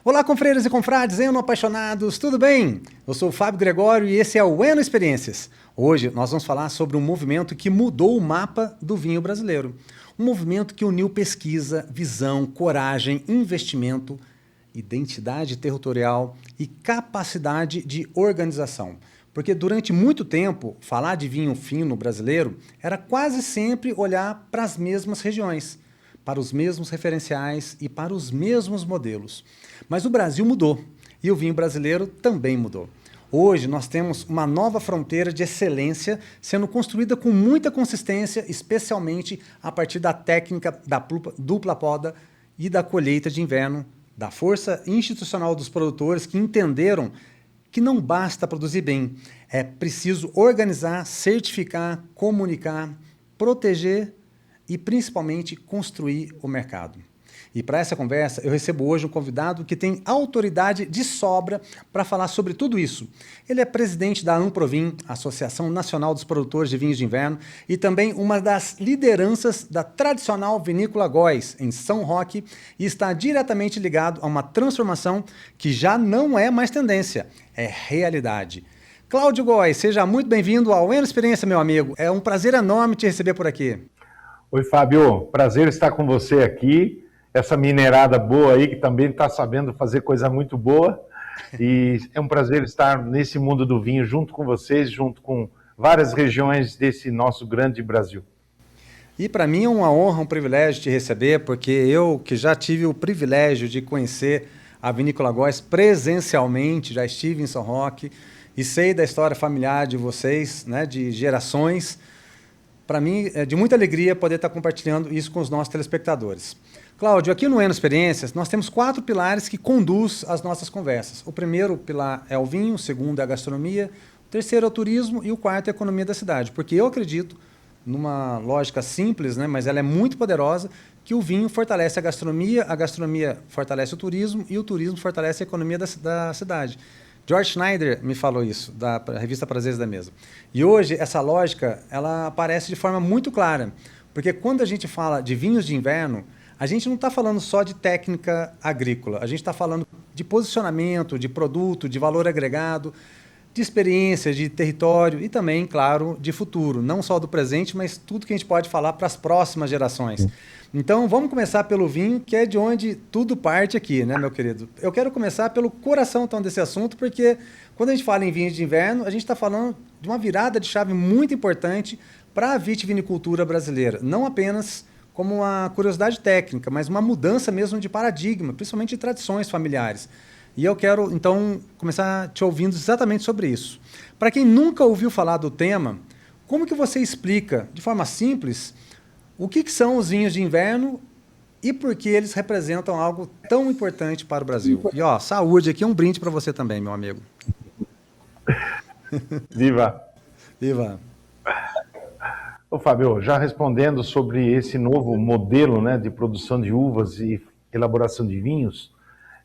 Olá, confreiras e confrades, Eno apaixonados, tudo bem? Eu sou o Fábio Gregório e esse é o Eno Experiências. Hoje nós vamos falar sobre um movimento que mudou o mapa do vinho brasileiro. Um movimento que uniu pesquisa, visão, coragem, investimento, identidade territorial e capacidade de organização. Porque durante muito tempo, falar de vinho fino brasileiro era quase sempre olhar para as mesmas regiões, para os mesmos referenciais e para os mesmos modelos. Mas o Brasil mudou e o vinho brasileiro também mudou. Hoje nós temos uma nova fronteira de excelência sendo construída com muita consistência, especialmente a partir da técnica da dupla poda e da colheita de inverno, da força institucional dos produtores que entenderam que não basta produzir bem, é preciso organizar, certificar, comunicar, proteger e, principalmente, construir o mercado. E para essa conversa, eu recebo hoje um convidado que tem autoridade de sobra para falar sobre tudo isso. Ele é presidente da Amprovin, Associação Nacional dos Produtores de Vinhos de Inverno, e também uma das lideranças da tradicional vinícola Góis, em São Roque, e está diretamente ligado a uma transformação que já não é mais tendência, é realidade. Cláudio Góis, seja muito bem-vindo ao Eno Experiência, meu amigo. É um prazer enorme te receber por aqui. Oi, Fábio. Prazer estar com você aqui. Essa minerada boa aí, que também está sabendo fazer coisa muito boa. E é um prazer estar nesse mundo do vinho junto com vocês, junto com várias regiões desse nosso grande Brasil. E para mim é uma honra, um privilégio te receber, porque eu que já tive o privilégio de conhecer a Vinícola Góis presencialmente, já estive em São Roque e sei da história familiar de vocês, né, de gerações. Para mim é de muita alegria poder estar compartilhando isso com os nossos telespectadores. Cláudio, aqui no Eno Experiências, nós temos 4 pilares que conduzem as nossas conversas. O primeiro pilar é o vinho, o segundo é a gastronomia, o terceiro é o turismo e o quarto é a economia da cidade. Porque eu acredito, numa lógica simples, né, mas ela é muito poderosa, que o vinho fortalece a gastronomia fortalece o turismo e o turismo fortalece a economia da cidade. George Schneider me falou isso, da revista Prazeres da Mesa. E hoje, essa lógica, ela aparece de forma muito clara. Porque quando a gente fala de vinhos de inverno, a gente não está falando só de técnica agrícola, a gente está falando de posicionamento, de produto, de valor agregado, de experiência, de território e também, claro, de futuro. Não só do presente, mas tudo que a gente pode falar para as próximas gerações. Então, vamos começar pelo vinho, que é de onde tudo parte aqui, né, meu querido? Eu quero começar pelo coração, então, desse assunto, porque quando a gente fala em vinho de inverno, a gente está falando de uma virada de chave muito importante para a vitivinicultura brasileira. Não apenas como uma curiosidade técnica, mas uma mudança mesmo de paradigma, principalmente de tradições familiares. E eu quero, então, começar te ouvindo exatamente sobre isso. Para quem nunca ouviu falar do tema, como que você explica, de forma simples, o que são os vinhos de inverno e por que eles representam algo tão importante para o Brasil? E, ó, saúde aqui, um brinde para você também, meu amigo. Viva! Viva! Ô, Fábio, já respondendo sobre esse novo modelo, né, de produção de uvas e elaboração de vinhos,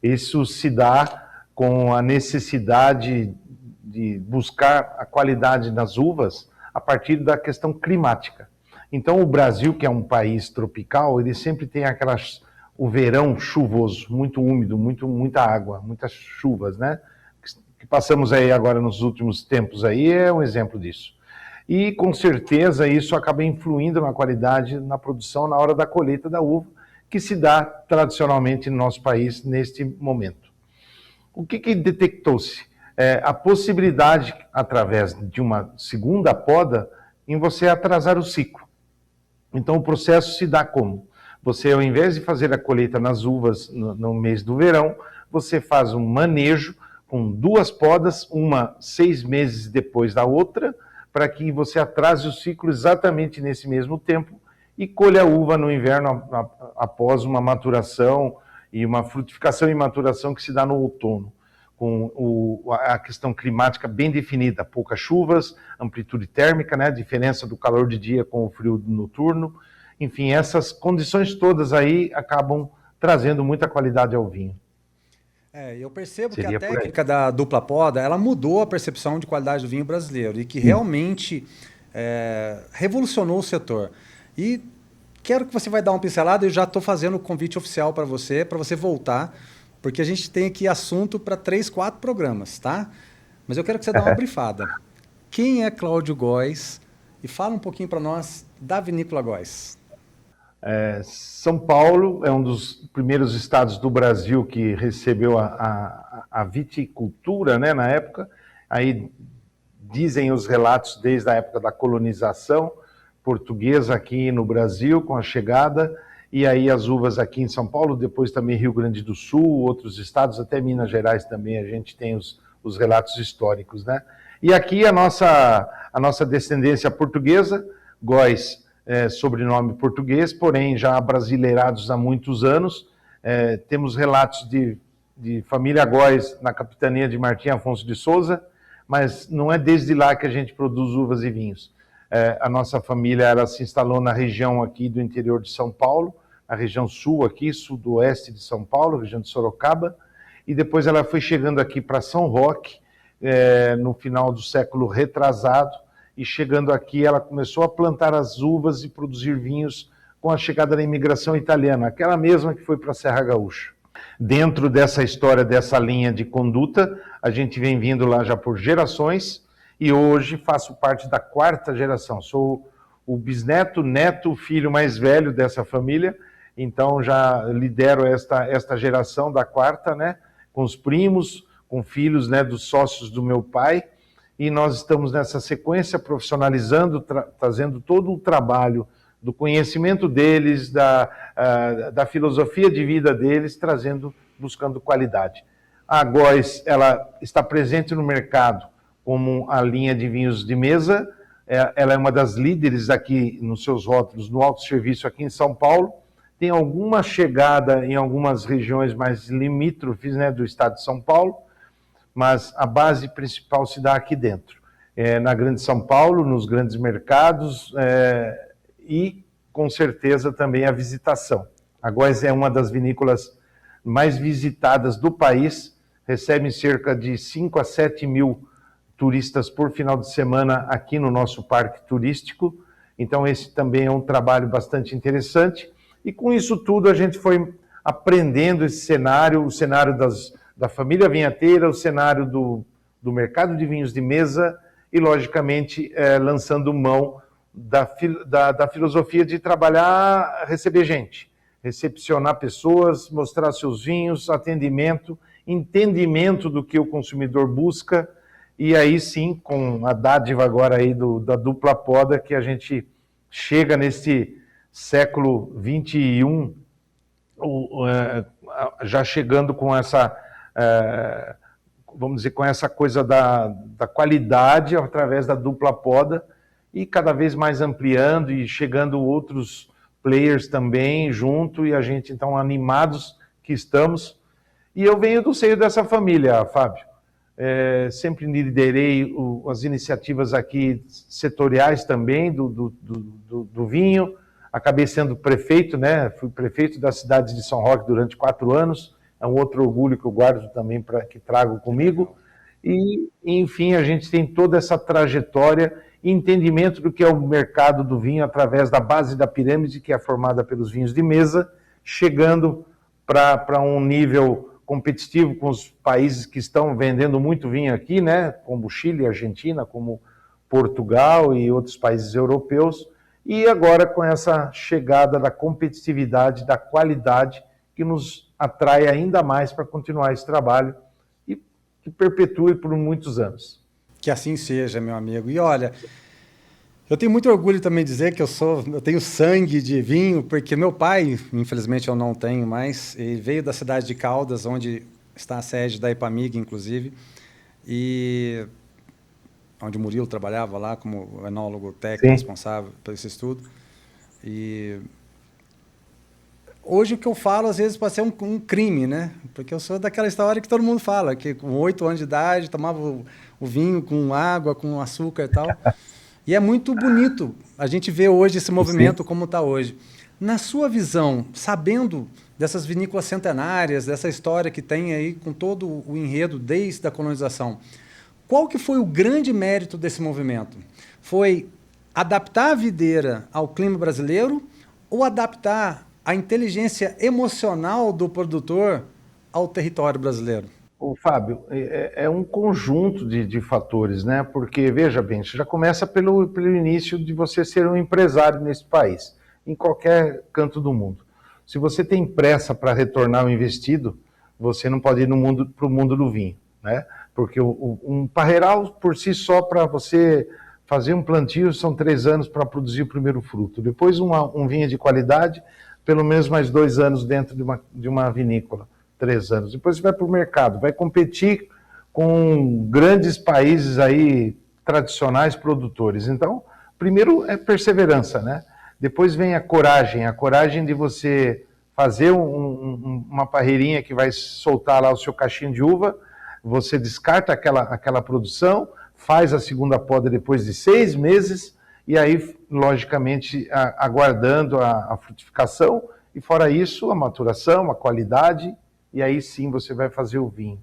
isso se dá com a necessidade de buscar a qualidade das uvas a partir da questão climática. Então, o Brasil, que é um país tropical, ele sempre tem o verão chuvoso, muito úmido, muita água, muitas chuvas, né? Que passamos aí agora nos últimos tempos aí é um exemplo disso. E, com certeza, isso acaba influindo na qualidade, na produção, na hora da colheita da uva, que se dá tradicionalmente no nosso país neste momento. O que detectou-se? A possibilidade, através de uma segunda poda, em você atrasar o ciclo. Então, o processo se dá como? Você, ao invés de fazer a colheita nas uvas no mês do verão, você faz um manejo com 2 podas, uma 6 meses depois da outra, para que você atrase o ciclo exatamente nesse mesmo tempo e colha a uva no inverno após uma maturação e uma frutificação e maturação que se dá no outono, com a questão climática bem definida, poucas chuvas, amplitude térmica, né, diferença do calor de dia com o frio noturno, enfim, essas condições todas aí acabam trazendo muita qualidade ao vinho. Eu percebo que a técnica da dupla poda, ela mudou a percepção de qualidade do vinho brasileiro e que realmente revolucionou o setor. E quero que você vai dar uma pincelada, eu já estou fazendo o convite oficial para você voltar porque a gente tem aqui assunto para 3, 4 programas, tá? Mas eu quero que você dê uma brifada. Quem é Cláudio Góes? E fala um pouquinho para nós da Vinícola Góes. São Paulo é um dos primeiros estados do Brasil que recebeu a viticultura, né, na época. Aí dizem os relatos desde a época da colonização portuguesa aqui no Brasil, com a chegada, e aí as uvas aqui em São Paulo, depois também Rio Grande do Sul, outros estados, até Minas Gerais também, a gente tem os relatos históricos, né? E aqui a nossa descendência portuguesa, Góes, sobrenome português, porém já brasileirados há muitos anos. Temos relatos de família Góes na capitania de Martim Afonso de Souza, mas não é desde lá que a gente produz uvas e vinhos. A nossa família ela se instalou na região aqui do interior de São Paulo, a região sul aqui, sudoeste de São Paulo, região de Sorocaba, e depois ela foi chegando aqui para São Roque, no final do século retrasado, e chegando aqui ela começou a plantar as uvas e produzir vinhos com a chegada da imigração italiana, aquela mesma que foi para a Serra Gaúcha. Dentro dessa história, dessa linha de conduta, a gente vem vindo lá já por gerações, e hoje faço parte da 4ª geração. Sou o bisneto, neto, filho mais velho dessa família, então já lidero esta geração da 4ª, né, com os primos, com filhos, né, dos sócios do meu pai, e nós estamos nessa sequência profissionalizando, trazendo todo o trabalho do conhecimento deles, da filosofia de vida deles, buscando qualidade. A Góes, ela está presente no mercado como a linha de vinhos de mesa, ela é uma das líderes aqui nos seus rótulos no autosserviço aqui em São Paulo, tem alguma chegada em algumas regiões mais limítrofes, né, do estado de São Paulo, mas a base principal se dá aqui dentro, na Grande São Paulo, nos grandes mercados, e com certeza também a visitação. A Góes é uma das vinícolas mais visitadas do país, recebe cerca de 5 a 7 mil turistas por final de semana aqui no nosso parque turístico, então esse também é um trabalho bastante interessante, e com isso tudo a gente foi aprendendo esse cenário, o cenário da família vinhateira, o cenário do mercado de vinhos de mesa e, logicamente, lançando mão da filosofia de trabalhar, receber gente, recepcionar pessoas, mostrar seus vinhos, atendimento, entendimento do que o consumidor busca, e aí sim, com a dádiva agora aí da dupla poda, que a gente chega nesse século XXI, já chegando com essa, vamos dizer, com essa coisa da qualidade através da dupla poda, e cada vez mais ampliando e chegando outros players também junto, e a gente então animados que estamos. E eu venho do seio dessa família, Fábio. Sempre liderei as iniciativas aqui setoriais também do vinho, acabei sendo prefeito, né? Fui prefeito da cidade de São Roque durante 4 anos, é um outro orgulho que eu guardo também, que trago comigo, e enfim, a gente tem toda essa trajetória e entendimento do que é o mercado do vinho através da base da pirâmide, que é formada pelos vinhos de mesa, chegando para um nível competitivo com os países que estão vendendo muito vinho aqui, né, como Chile, Argentina, como Portugal e outros países europeus, e agora com essa chegada da competitividade, da qualidade, que nos atrai ainda mais para continuar esse trabalho e que perpetue por muitos anos. Que assim seja, meu amigo. E olha, eu tenho muito orgulho também de dizer que eu tenho sangue de vinho, porque meu pai, infelizmente eu não tenho mais, ele veio da cidade de Caldas, onde está a sede da Epamig, inclusive, e onde o Murilo trabalhava lá como enólogo técnico responsável por esse estudo. E hoje o que eu falo, às vezes, pode ser um crime, né? Porque eu sou daquela história que todo mundo fala, que com 8 anos de idade tomava o vinho com água, com açúcar e tal. E é muito bonito a gente ver hoje esse movimento como está hoje. Na sua visão, sabendo dessas vinícolas centenárias, dessa história que tem aí com todo o enredo desde a colonização, qual que foi o grande mérito desse movimento? Foi adaptar a videira ao clima brasileiro ou adaptar a inteligência emocional do produtor ao território brasileiro? Ô, Fábio, é um conjunto de fatores, né? Porque, veja bem, você já começa pelo início de você ser um empresário nesse país, em qualquer canto do mundo. Se você tem pressa para retornar o investido, você não pode ir para o mundo do vinho, né? Porque um parreiral, por si só, para você fazer um plantio, são 3 anos para produzir o primeiro fruto. Depois, um vinho de qualidade, pelo menos mais 2 anos dentro de uma vinícola. 3 anos. Depois você vai para o mercado, vai competir com grandes países aí, tradicionais produtores. Então, primeiro é perseverança, né? Depois vem a coragem de você fazer uma parreirinha que vai soltar lá o seu cachinho de uva, você descarta aquela produção, faz a segunda poda depois de 6 meses, e aí, logicamente, aguardando a frutificação, e fora isso, a maturação, a qualidade, e aí sim você vai fazer o vinho.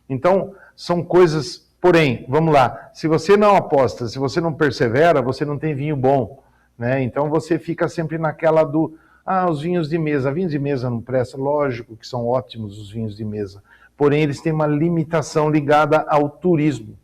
Então, são coisas, porém, vamos lá, se você não aposta, se você não persevera, você não tem vinho bom, né? Então você fica sempre naquela os vinhos de mesa não presta, lógico que são ótimos os vinhos de mesa, porém eles têm uma limitação ligada ao turismo.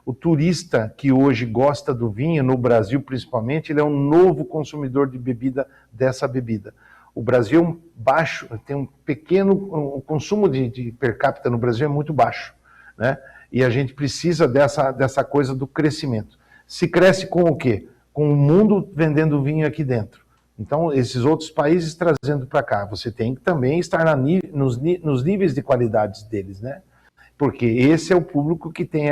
O turista que hoje gosta do vinho, no Brasil principalmente, ele é um novo consumidor de bebida, dessa bebida. O Brasil é baixo, tem um pequeno, o consumo de per capita no Brasil é muito baixo, né? E a gente precisa dessa coisa do crescimento. Se cresce com o quê? Com o mundo vendendo vinho aqui dentro. Então, esses outros países trazendo para cá. Você tem que também estar nos níveis de qualidade deles, né? Porque esse é o público que tem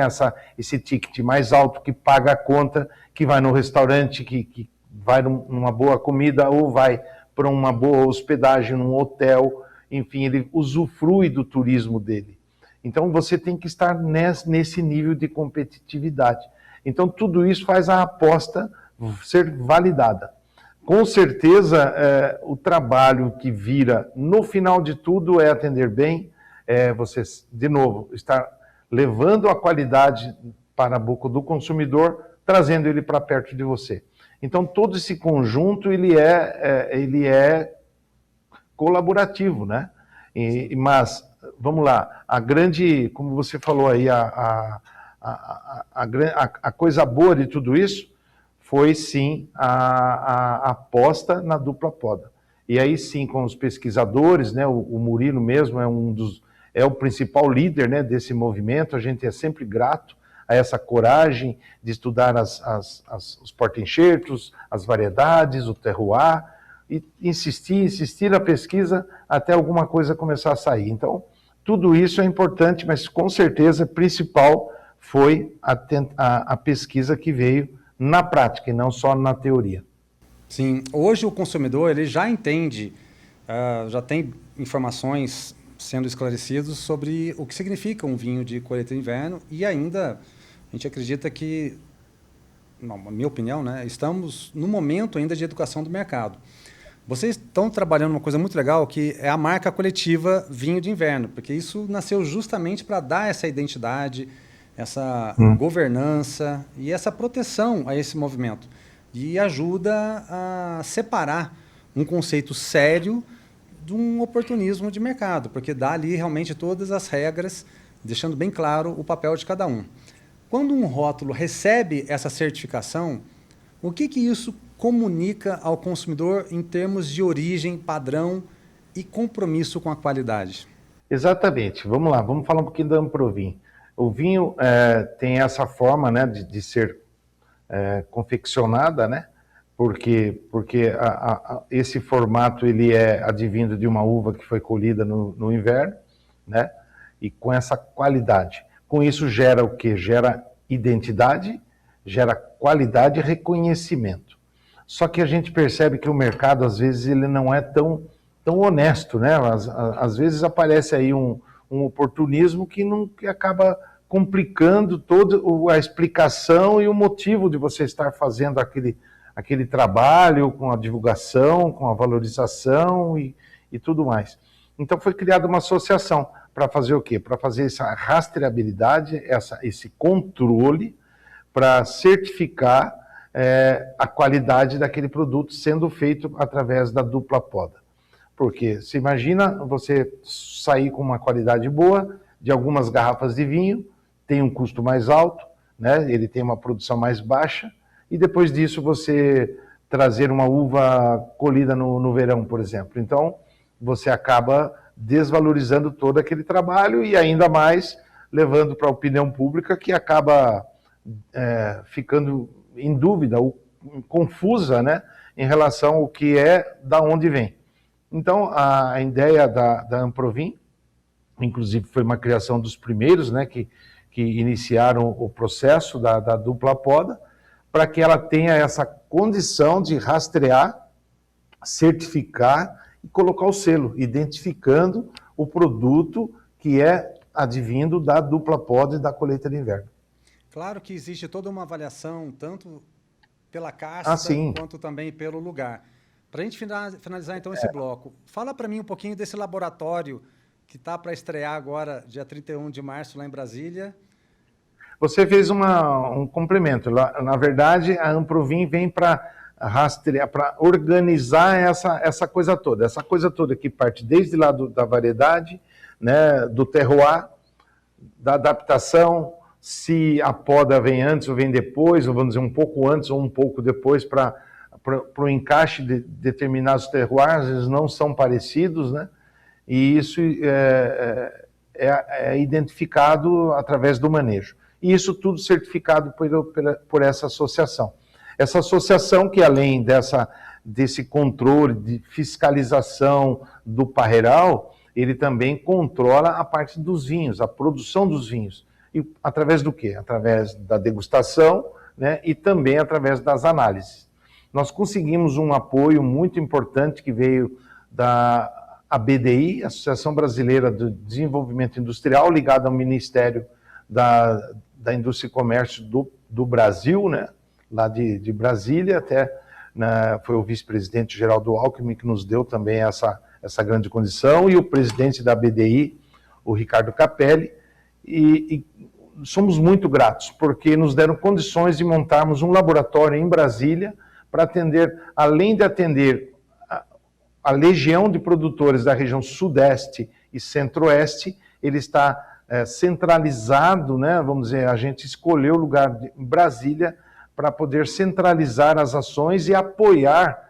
esse ticket mais alto, que paga a conta, que vai no restaurante, que vai numa boa comida ou vai para uma boa hospedagem, num hotel, enfim, ele usufrui do turismo dele. Então, você tem que estar nesse nível de competitividade. Então, tudo isso faz a aposta ser validada. Com certeza, o trabalho que vira, no final de tudo, é atender bem, você, de novo, estar levando a qualidade para a boca do consumidor, trazendo ele para perto de você. Então, todo esse conjunto, ele é colaborativo, né? Mas, vamos lá, como você falou aí, a coisa boa de tudo isso foi, sim, a aposta na dupla poda. E aí, sim, com os pesquisadores, né? O Murilo mesmo é o principal líder, né, desse movimento, a gente é sempre grato a essa coragem de estudar os porta-enxertos, as variedades, o terroir, e insistir na pesquisa até alguma coisa começar a sair. Então, tudo isso é importante, mas com certeza a principal foi a pesquisa que veio na prática e não só na teoria. Sim, hoje o consumidor ele já entende, já tem informações sendo esclarecidas sobre o que significa um vinho de colheita de inverno e ainda a gente acredita que, na minha opinião, né, estamos no momento ainda de educação do mercado. Vocês estão trabalhando uma coisa muito legal, que é a marca coletiva Vinho de Inverno, porque isso nasceu justamente para dar essa identidade, essa governança e essa proteção a esse movimento. E ajuda a separar um conceito sério de um oportunismo de mercado, porque dá ali realmente todas as regras, deixando bem claro o papel de cada um. Quando um rótulo recebe essa certificação, o que isso comunica ao consumidor em termos de origem, padrão e compromisso com a qualidade? Exatamente. Vamos lá, vamos falar um pouquinho da Amprovin. O vinho tem essa forma, né, de ser confeccionada, né? Porque esse formato ele é advindo de uma uva que foi colhida no inverno, né? E com essa qualidade. Com isso gera o quê? Gera identidade, gera qualidade e reconhecimento. Só que a gente percebe que o mercado, às vezes, ele não é tão honesto, né? Às vezes aparece aí um oportunismo que acaba complicando toda a explicação e o motivo de você estar fazendo aquele trabalho com a divulgação, com a valorização e tudo mais. Então foi criada uma associação para fazer o quê? Para fazer essa rastreabilidade, esse controle, para certificar a qualidade daquele produto sendo feito através da dupla poda. Porque se imagina você sair com uma qualidade boa de algumas garrafas de vinho, tem um custo mais alto, né? Ele tem uma produção mais baixa, e depois disso você trazer uma uva colhida no verão, por exemplo. Então, você acaba desvalorizando todo aquele trabalho e ainda mais levando para a opinião pública, que acaba ficando em dúvida ou confusa, né, em relação ao que é, da onde vem. Então, a ideia da Amprovin, inclusive foi uma criação dos primeiros, né, que iniciaram o processo da dupla poda, para que ela tenha essa condição de rastrear, certificar e colocar o selo, identificando o produto que é advindo da dupla poda e da colheita de inverno. Claro que existe toda uma avaliação, tanto pela casta quanto também pelo lugar. Para a gente finalizar, então, esse bloco, fala para mim um pouquinho desse laboratório que está para estrear agora, dia 31 de março, lá em Brasília. Você fez um complemento. Na verdade, a Amprovin vem para rastrear, para organizar essa coisa toda que parte desde lá da variedade, né, do terroir, da adaptação, se a poda vem antes ou vem depois, ou vamos dizer um pouco antes ou um pouco depois, para o encaixe de determinados terroirs, eles não são parecidos, né? E isso é identificado através do manejo. E isso tudo certificado por essa associação. Essa associação que, além desse controle de fiscalização do parreiral, ele também controla a parte dos vinhos, a produção dos vinhos. E através do quê? Através da degustação, né, e também através das análises. Nós conseguimos um apoio muito importante que veio da ABDI, Associação Brasileira de Desenvolvimento Industrial, ligada ao Ministério da Indústria e Comércio do Brasil, né, lá de Brasília, até foi o vice-presidente Geraldo Alckmin que nos deu também essa grande condição, e o presidente da ABDI, o Ricardo Capelli, e somos muito gratos, porque nos deram condições de montarmos um laboratório em Brasília para atender, além de atender a legião de produtores da região Sudeste e Centro-Oeste, ele está centralizado, né? Vamos dizer, a gente escolheu o lugar em Brasília para poder centralizar as ações e apoiar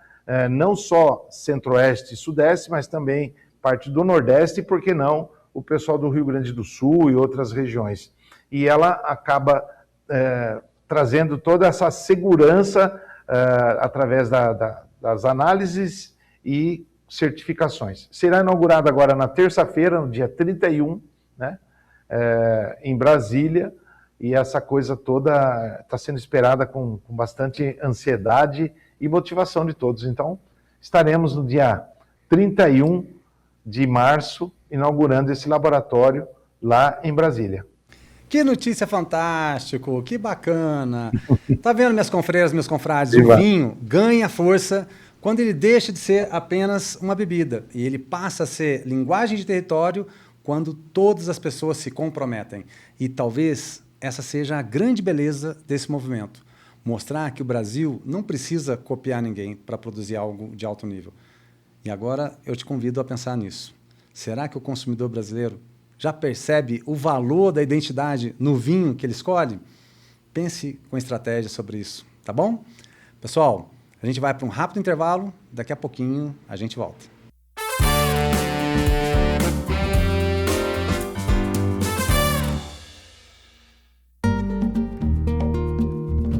não só Centro-Oeste e Sudeste, mas também parte do Nordeste, e por que não o pessoal do Rio Grande do Sul e outras regiões. E ela acaba trazendo toda essa segurança através das análises e certificações. Será inaugurada agora na terça-feira, no dia 31, né, em Brasília, e essa coisa toda está sendo esperada com bastante ansiedade e motivação de todos. Então, estaremos no dia 31 de março, inaugurando esse laboratório lá em Brasília. Que notícia fantástico, que bacana. Tá vendo, minhas confreiras, meus confrades? O vinho ganha força quando ele deixa de ser apenas uma bebida e ele passa a ser linguagem de território quando todas as pessoas se comprometem. E talvez essa seja a grande beleza desse movimento. Mostrar que o Brasil não precisa copiar ninguém para produzir algo de alto nível. E agora eu te convido a pensar nisso. Será que o consumidor brasileiro já percebe o valor da identidade no vinho que ele escolhe? Pense com estratégia sobre isso, tá bom? Pessoal, a gente vai para um rápido intervalo, daqui a pouquinho a gente volta.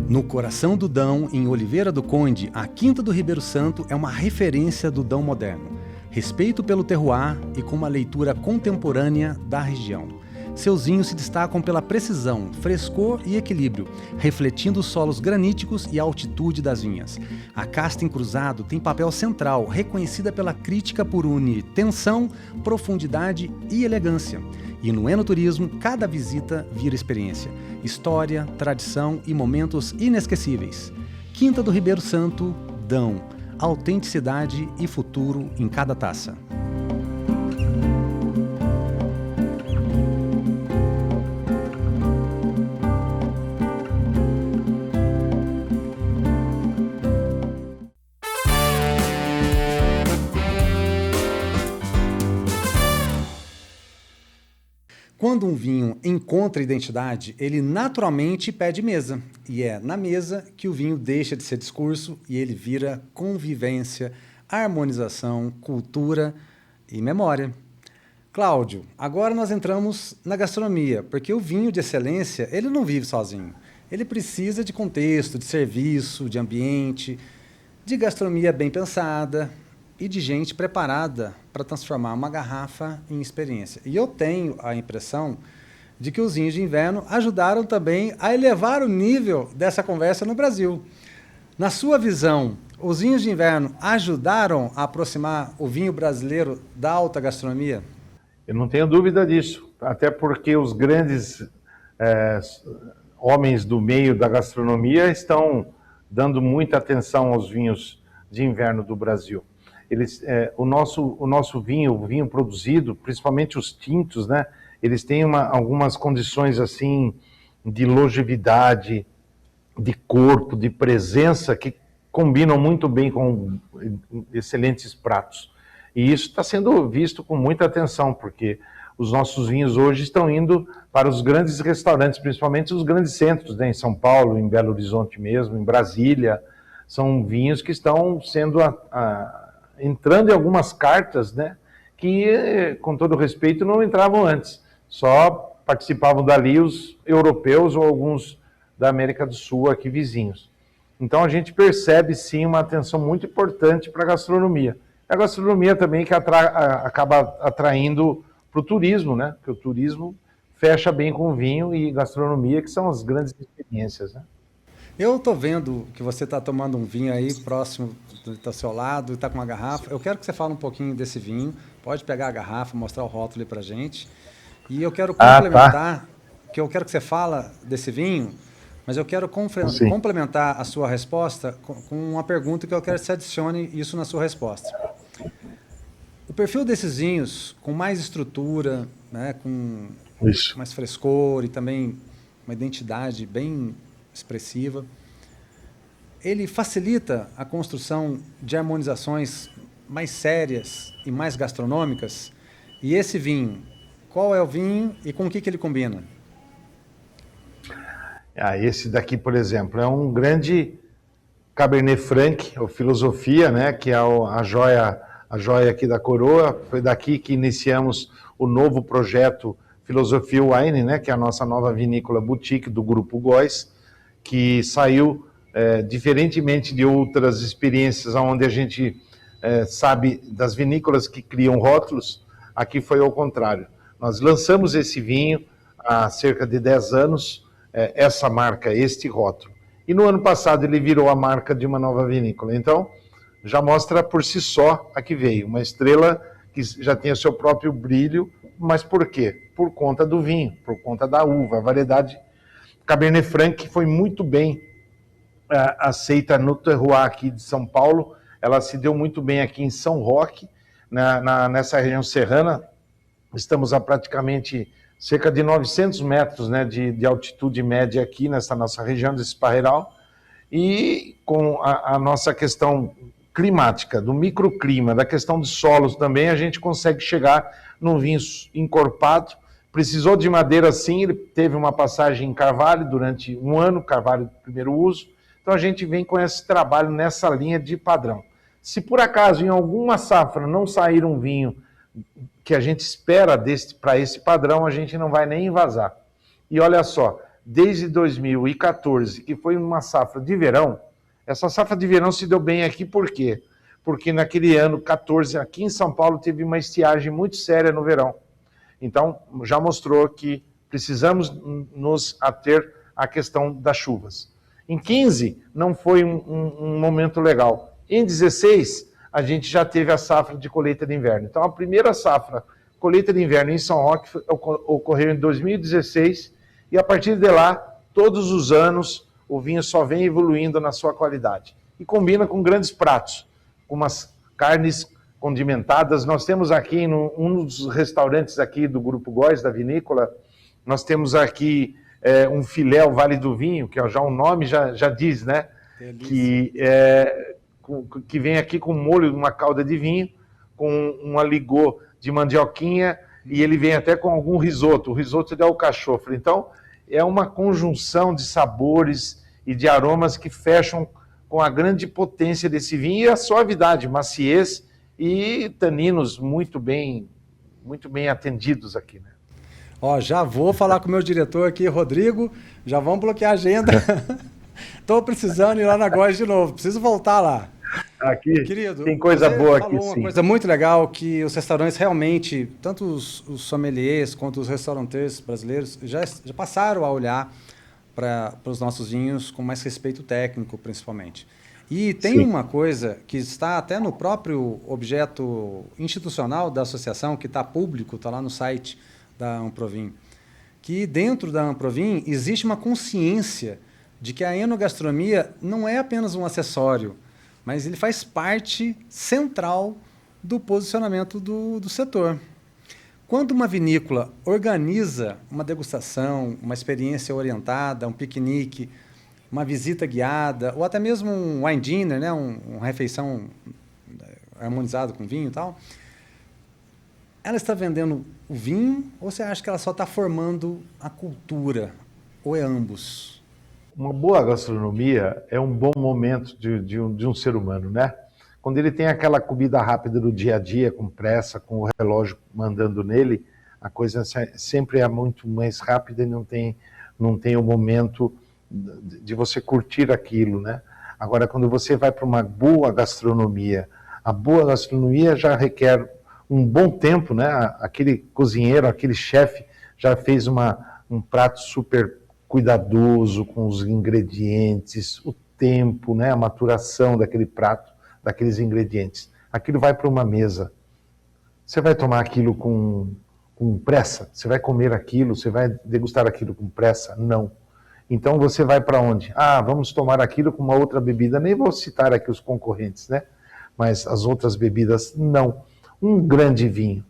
No coração do Dão, em Oliveira do Conde, a Quinta do Ribeiro Santo é uma referência do Dão moderno. Respeito pelo terroir e com uma leitura contemporânea da região. Seus vinhos se destacam pela precisão, frescor e equilíbrio, refletindo os solos graníticos e a altitude das vinhas. A casta em cruzado tem papel central, reconhecida pela crítica por unir tensão, profundidade e elegância. E no enoturismo, cada visita vira experiência, história, tradição e momentos inesquecíveis. Quinta do Ribeiro Santo, Dão. Autenticidade e futuro em cada taça. Quando um vinho encontra identidade, ele naturalmente pede mesa. E é na mesa que o vinho deixa de ser discurso e ele vira convivência, harmonização, cultura e memória. Cláudio, agora nós entramos na gastronomia, porque o vinho de excelência, ele não vive sozinho. Ele precisa de contexto, de serviço, de ambiente, de gastronomia bem pensada e de gente preparada para transformar uma garrafa em experiência. E eu tenho a impressão de que os vinhos de inverno ajudaram também a elevar o nível dessa conversa no Brasil. Na sua visão, os vinhos de inverno ajudaram a aproximar o vinho brasileiro da alta gastronomia? Eu não tenho dúvida disso, até porque os grandes homens do meio da gastronomia estão dando muita atenção aos vinhos de inverno do Brasil. O nosso vinho, o vinho produzido, principalmente os tintos, né, eles têm algumas condições assim de longevidade, de corpo, de presença que combinam muito bem com excelentes pratos. E isso está sendo visto com muita atenção, porque os nossos vinhos hoje estão indo para os grandes restaurantes, principalmente os grandes centros, né, em São Paulo, em Belo Horizonte mesmo, em Brasília. São vinhos que estão sendo entrando em algumas cartas, né, que, com todo respeito, não entravam antes. Só participavam dali os europeus ou alguns da América do Sul, aqui vizinhos. Então a gente percebe, sim, uma atenção muito importante para a gastronomia. A gastronomia também que acaba atraindo para o turismo, né? Porque o turismo fecha bem com o vinho e gastronomia, que são as grandes experiências, né? Eu estou vendo que você está tomando um vinho aí próximo do seu lado, está com uma garrafa. Eu quero que você fale um pouquinho desse vinho. Pode pegar a garrafa, mostrar o rótulo aí para a gente. E eu quero complementar, que eu quero que você fala desse vinho, mas eu quero complementar a sua resposta com uma pergunta que eu quero que você adicione isso na sua resposta. O perfil desses vinhos, com mais estrutura, né, com mais frescor e também uma identidade bem expressiva, ele facilita a construção de harmonizações mais sérias e mais gastronômicas. E esse vinho, qual é o vinho e com o que ele combina? Esse daqui, por exemplo, é um grande Cabernet Franc, ou filosofia, né, que é a joia aqui da coroa. Foi daqui que iniciamos o novo projeto Filosofia Wine, né, que é a nossa nova vinícola boutique do Grupo Góes, que saiu, diferentemente de outras experiências onde a gente sabe das vinícolas que criam rótulos, aqui foi ao contrário. Nós lançamos esse vinho há cerca de 10 anos, essa marca, este rótulo. E no ano passado ele virou a marca de uma nova vinícola. Então, já mostra por si só a que veio. Uma estrela que já tem o seu próprio brilho, mas por quê? Por conta do vinho, por conta da uva. A variedade Cabernet Franc foi muito bem aceita no terroir aqui de São Paulo. Ela se deu muito bem aqui em São Roque, nessa região serrana. Estamos a praticamente cerca de 900 metros, né, de altitude média aqui nessa nossa região desse Parreiral, e com a nossa questão climática, do microclima, da questão de solos também, a gente consegue chegar num vinho encorpado. Precisou de madeira sim, ele teve uma passagem em carvalho durante um ano, carvalho de primeiro uso, então a gente vem com esse trabalho nessa linha de padrão. Se por acaso em alguma safra não sair um vinho que a gente espera para esse padrão, a gente não vai nem invasar. E olha só, desde 2014, que foi uma safra de verão, essa safra de verão se deu bem aqui por quê? Porque naquele ano 14, aqui em São Paulo, teve uma estiagem muito séria no verão. Então, já mostrou que precisamos nos ater à questão das chuvas. Em 15, não foi um momento legal. Em 16, a gente já teve a safra de colheita de inverno. Então, a primeira safra, colheita de inverno em São Roque, ocorreu em 2016, e a partir de lá, todos os anos, o vinho só vem evoluindo na sua qualidade. E combina com grandes pratos, com umas carnes condimentadas. Nós temos aqui, um dos restaurantes aqui do Grupo Góes, da vinícola, nós temos aqui um filé, o Vale do Vinho, que já o nome já diz, né? Que vem aqui com molho de uma calda de vinho, com um aligô de mandioquinha E ele vem até com algum risoto. O risoto é o alcachofre. Então, é uma conjunção de sabores e de aromas que fecham com a grande potência desse vinho e a suavidade, maciez e taninos muito bem atendidos aqui, né? Ó, já vou falar com o meu diretor aqui, Rodrigo, já vamos bloquear a agenda. Estou precisando ir lá na Góis de novo, preciso voltar lá. Aqui Querido, tem coisa boa aqui, falou uma sim. coisa muito legal, que os restaurantes realmente, tanto os sommeliers quanto os restaurantes brasileiros, já passaram a olhar para os nossos vinhos com mais respeito técnico, principalmente. E tem uma coisa que está até no próprio objeto institucional da associação, que está público, está lá no site da Amprovin, que dentro da Amprovin existe uma consciência de que a enogastronomia não é apenas um acessório, mas ele faz parte central do posicionamento do setor. Quando uma vinícola organiza uma degustação, uma experiência orientada, um piquenique, uma visita guiada, ou até mesmo um wine dinner, né, uma refeição harmonizada com vinho e tal, ela está vendendo o vinho ou você acha que ela só está formando a cultura? Ou é ambos? Uma boa gastronomia é um bom momento de um ser humano, né? Quando ele tem aquela comida rápida do dia a dia, com pressa, com o relógio mandando nele, a coisa sempre é muito mais rápida e não tem o momento de você curtir aquilo, né? Agora, quando você vai para uma boa gastronomia, a boa gastronomia já requer um bom tempo, né? Aquele cozinheiro, aquele chefe já fez um prato super cuidadoso com os ingredientes, o tempo, né? A maturação daquele prato, daqueles ingredientes. Aquilo vai para uma mesa. Você vai tomar aquilo com pressa? Você vai comer aquilo? Você vai degustar aquilo com pressa? Não. Então você vai para onde? Vamos tomar aquilo com uma outra bebida. Nem vou citar aqui os concorrentes, né? Mas as outras bebidas, não. Um grande vinho.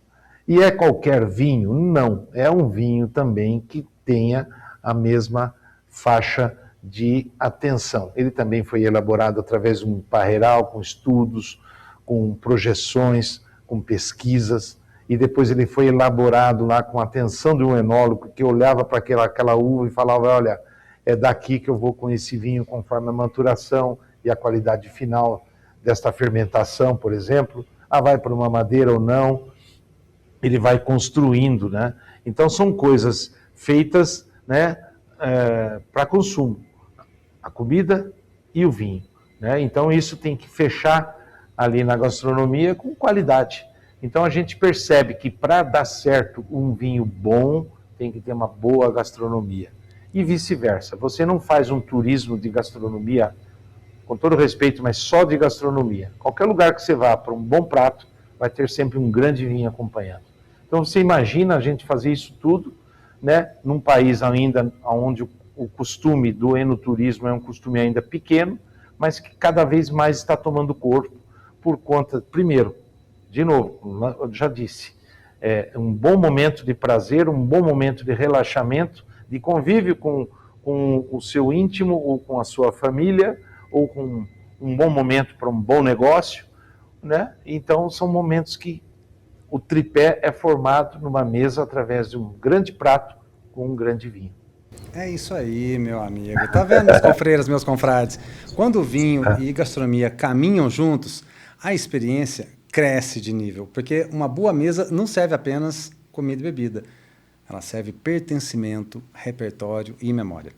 E é qualquer vinho? Não. É um vinho também que tenha a mesma faixa de atenção. Ele também foi elaborado através de um parreiral, com estudos, com projeções, com pesquisas, e depois ele foi elaborado lá com a atenção de um enólogo que olhava para aquela uva e falava, olha, é daqui que eu vou com esse vinho conforme a maturação e a qualidade final desta fermentação, por exemplo. Vai para uma madeira ou não, ele vai construindo, né? Então são coisas feitas, né, para consumo, a comida e o vinho, né? Então isso tem que fechar ali na gastronomia com qualidade. Então a gente percebe que para dar certo um vinho bom, tem que ter uma boa gastronomia. E vice-versa. Você não faz um turismo de gastronomia, com todo respeito, mas só de gastronomia. Qualquer lugar que você vá para um bom prato, vai ter sempre um grande vinho acompanhado. Então você imagina a gente fazer isso tudo, né, num país ainda onde o costume do enoturismo é um costume ainda pequeno, mas que cada vez mais está tomando corpo por conta, primeiro, de novo, eu já disse, um bom momento de prazer, um bom momento de relaxamento, de convívio com o seu íntimo ou com a sua família, ou com um bom momento para um bom negócio, né? Então são momentos que o tripé é formado numa mesa através de um grande prato com um grande vinho. É isso aí, meu amigo. Tá vendo, meus confreiros, meus confrades? Quando o vinho e gastronomia caminham juntos, a experiência cresce de nível, porque uma boa mesa não serve apenas comida e bebida. Ela serve pertencimento, repertório e memória.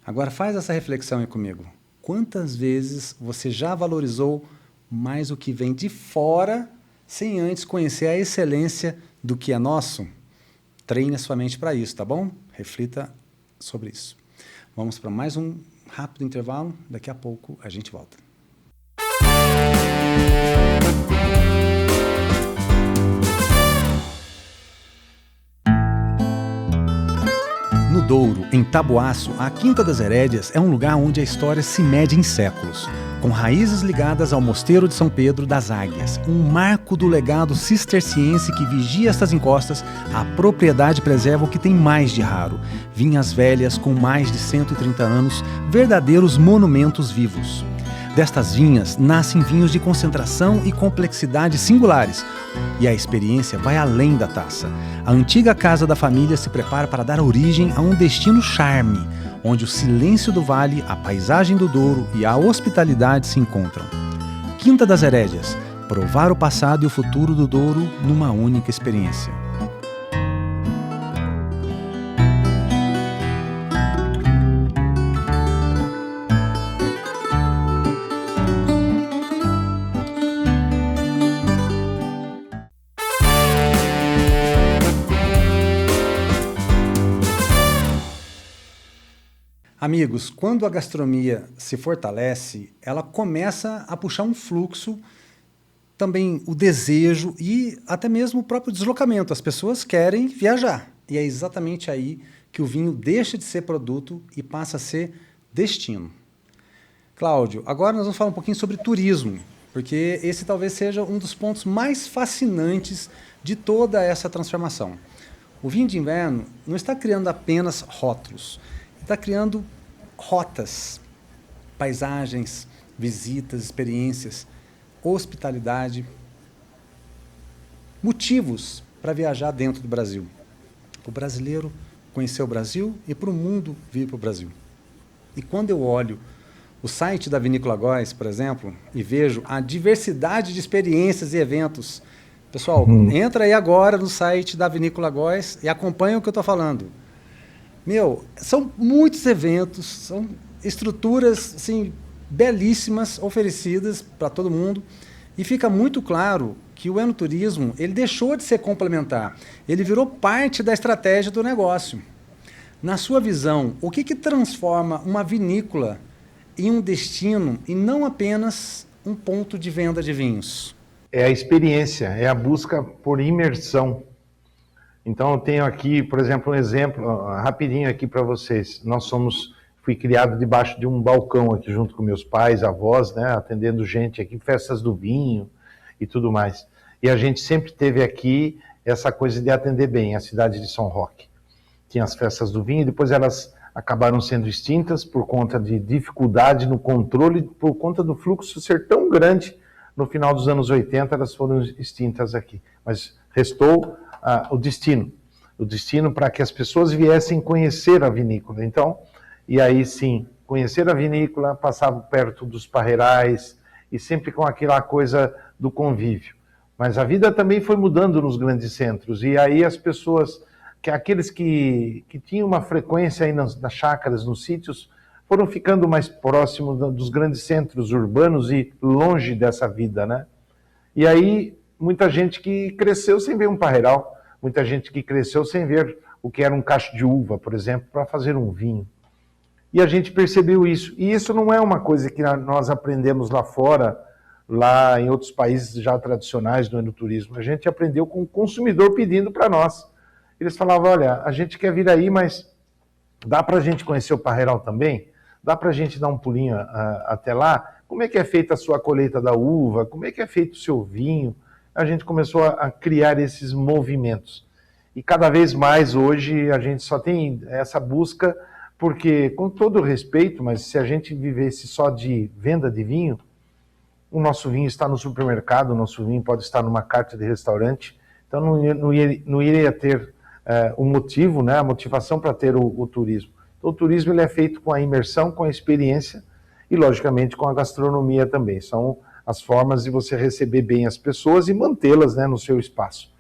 Agora faz essa reflexão aí comigo. Quantas vezes você já valorizou mais o que vem de fora sem antes conhecer a excelência do que é nosso? Treine a sua mente para isso, tá bom? Reflita sobre isso. Vamos para mais um rápido intervalo. Daqui a pouco a gente volta. No Douro, em Taboaço, a Quinta das Herédias é um lugar onde a história se mede em séculos, com raízes ligadas ao Mosteiro de São Pedro das Águias, um marco do legado cisterciense que vigia estas encostas. A propriedade preserva o que tem mais de raro: vinhas velhas com mais de 130 anos, verdadeiros monumentos vivos. Destas vinhas nascem vinhos de concentração e complexidade singulares. E a experiência vai além da taça. A antiga casa da família se prepara para dar origem a um destino charme, onde o silêncio do vale, a paisagem do Douro e a hospitalidade se encontram. Quinta das Herédias. Provar o passado e o futuro do Douro numa única experiência. Amigos, quando a gastronomia se fortalece, ela começa a puxar um fluxo, também o desejo e até mesmo o próprio deslocamento. As pessoas querem viajar. E é exatamente aí que o vinho deixa de ser produto e passa a ser destino. Cláudio, agora nós vamos falar um pouquinho sobre turismo, porque esse talvez seja um dos pontos mais fascinantes de toda essa transformação. O vinho de inverno não está criando apenas rótulos, está criando rotas, paisagens, visitas, experiências, hospitalidade, motivos para viajar dentro do Brasil. O brasileiro conhecer o Brasil e para o mundo vir para o Brasil. E quando eu olho o site da Vinícola Góes, por exemplo, e vejo a diversidade de experiências e eventos, pessoal, entra aí agora no site da Vinícola Góes e acompanha o que eu estou falando. São muitos eventos, são estruturas assim, belíssimas, oferecidas para todo mundo, e fica muito claro que o enoturismo ele deixou de ser complementar, ele virou parte da estratégia do negócio. Na sua visão, o que transforma uma vinícola em um destino e não apenas um ponto de venda de vinhos? É a experiência, é a busca por imersão. Então eu tenho aqui, por exemplo, um exemplo rapidinho aqui para vocês. Fui criado debaixo de um balcão aqui junto com meus pais, avós, né, atendendo gente aqui, festas do vinho e tudo mais. E a gente sempre teve aqui essa coisa de atender bem a cidade de São Roque. Tinha as festas do vinho, depois elas acabaram sendo extintas por conta de dificuldade no controle, por conta do fluxo ser tão grande. No final dos anos 80 elas foram extintas aqui, mas restou o destino para que as pessoas viessem conhecer a vinícola. Então, e aí sim, conhecer a vinícola, passava perto dos parreirais e sempre com aquela coisa do convívio. Mas a vida também foi mudando nos grandes centros, e aí as pessoas, aqueles que tinham uma frequência aí nas chácaras, nos sítios, foram ficando mais próximos dos grandes centros urbanos e longe dessa vida, né? E aí, muita gente que cresceu sem ver um parreiral, muita gente que cresceu sem ver o que era um cacho de uva, por exemplo, para fazer um vinho. E a gente percebeu isso. E isso não é uma coisa que nós aprendemos lá fora, lá em outros países já tradicionais do enoturismo. A gente aprendeu com o consumidor pedindo para nós. Eles falavam, olha, a gente quer vir aí, mas dá para a gente conhecer o parreiral também? Dá para a gente dar um pulinho até lá? Como é que é feita a sua colheita da uva? Como é que é feito o seu vinho? A gente começou a criar esses movimentos. E cada vez mais hoje a gente só tem essa busca, porque, com todo respeito, mas se a gente vivesse só de venda de vinho, o nosso vinho está no supermercado, o nosso vinho pode estar numa carta de restaurante, então não iria ter o motivo, né, a motivação para ter o turismo. Então, o turismo ele é feito com a imersão, com a experiência e, logicamente, com a gastronomia também. São as formas de você receber bem as pessoas e mantê-las, né, no seu espaço.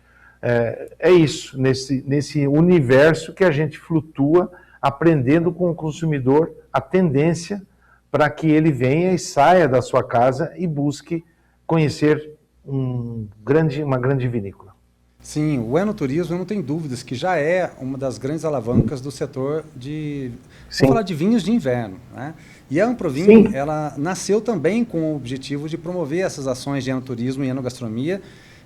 É isso, nesse universo que a gente flutua, aprendendo com o consumidor a tendência para que ele venha e saia da sua casa e busque conhecer uma grande vinícola. Sim, o enoturismo, não tem dúvidas, que já é uma das grandes alavancas do setor de, vamos falar de vinhos de inverno, né? E a Amprovin, ela nasceu também com o objetivo de promover essas ações de enoturismo e enogastronomia.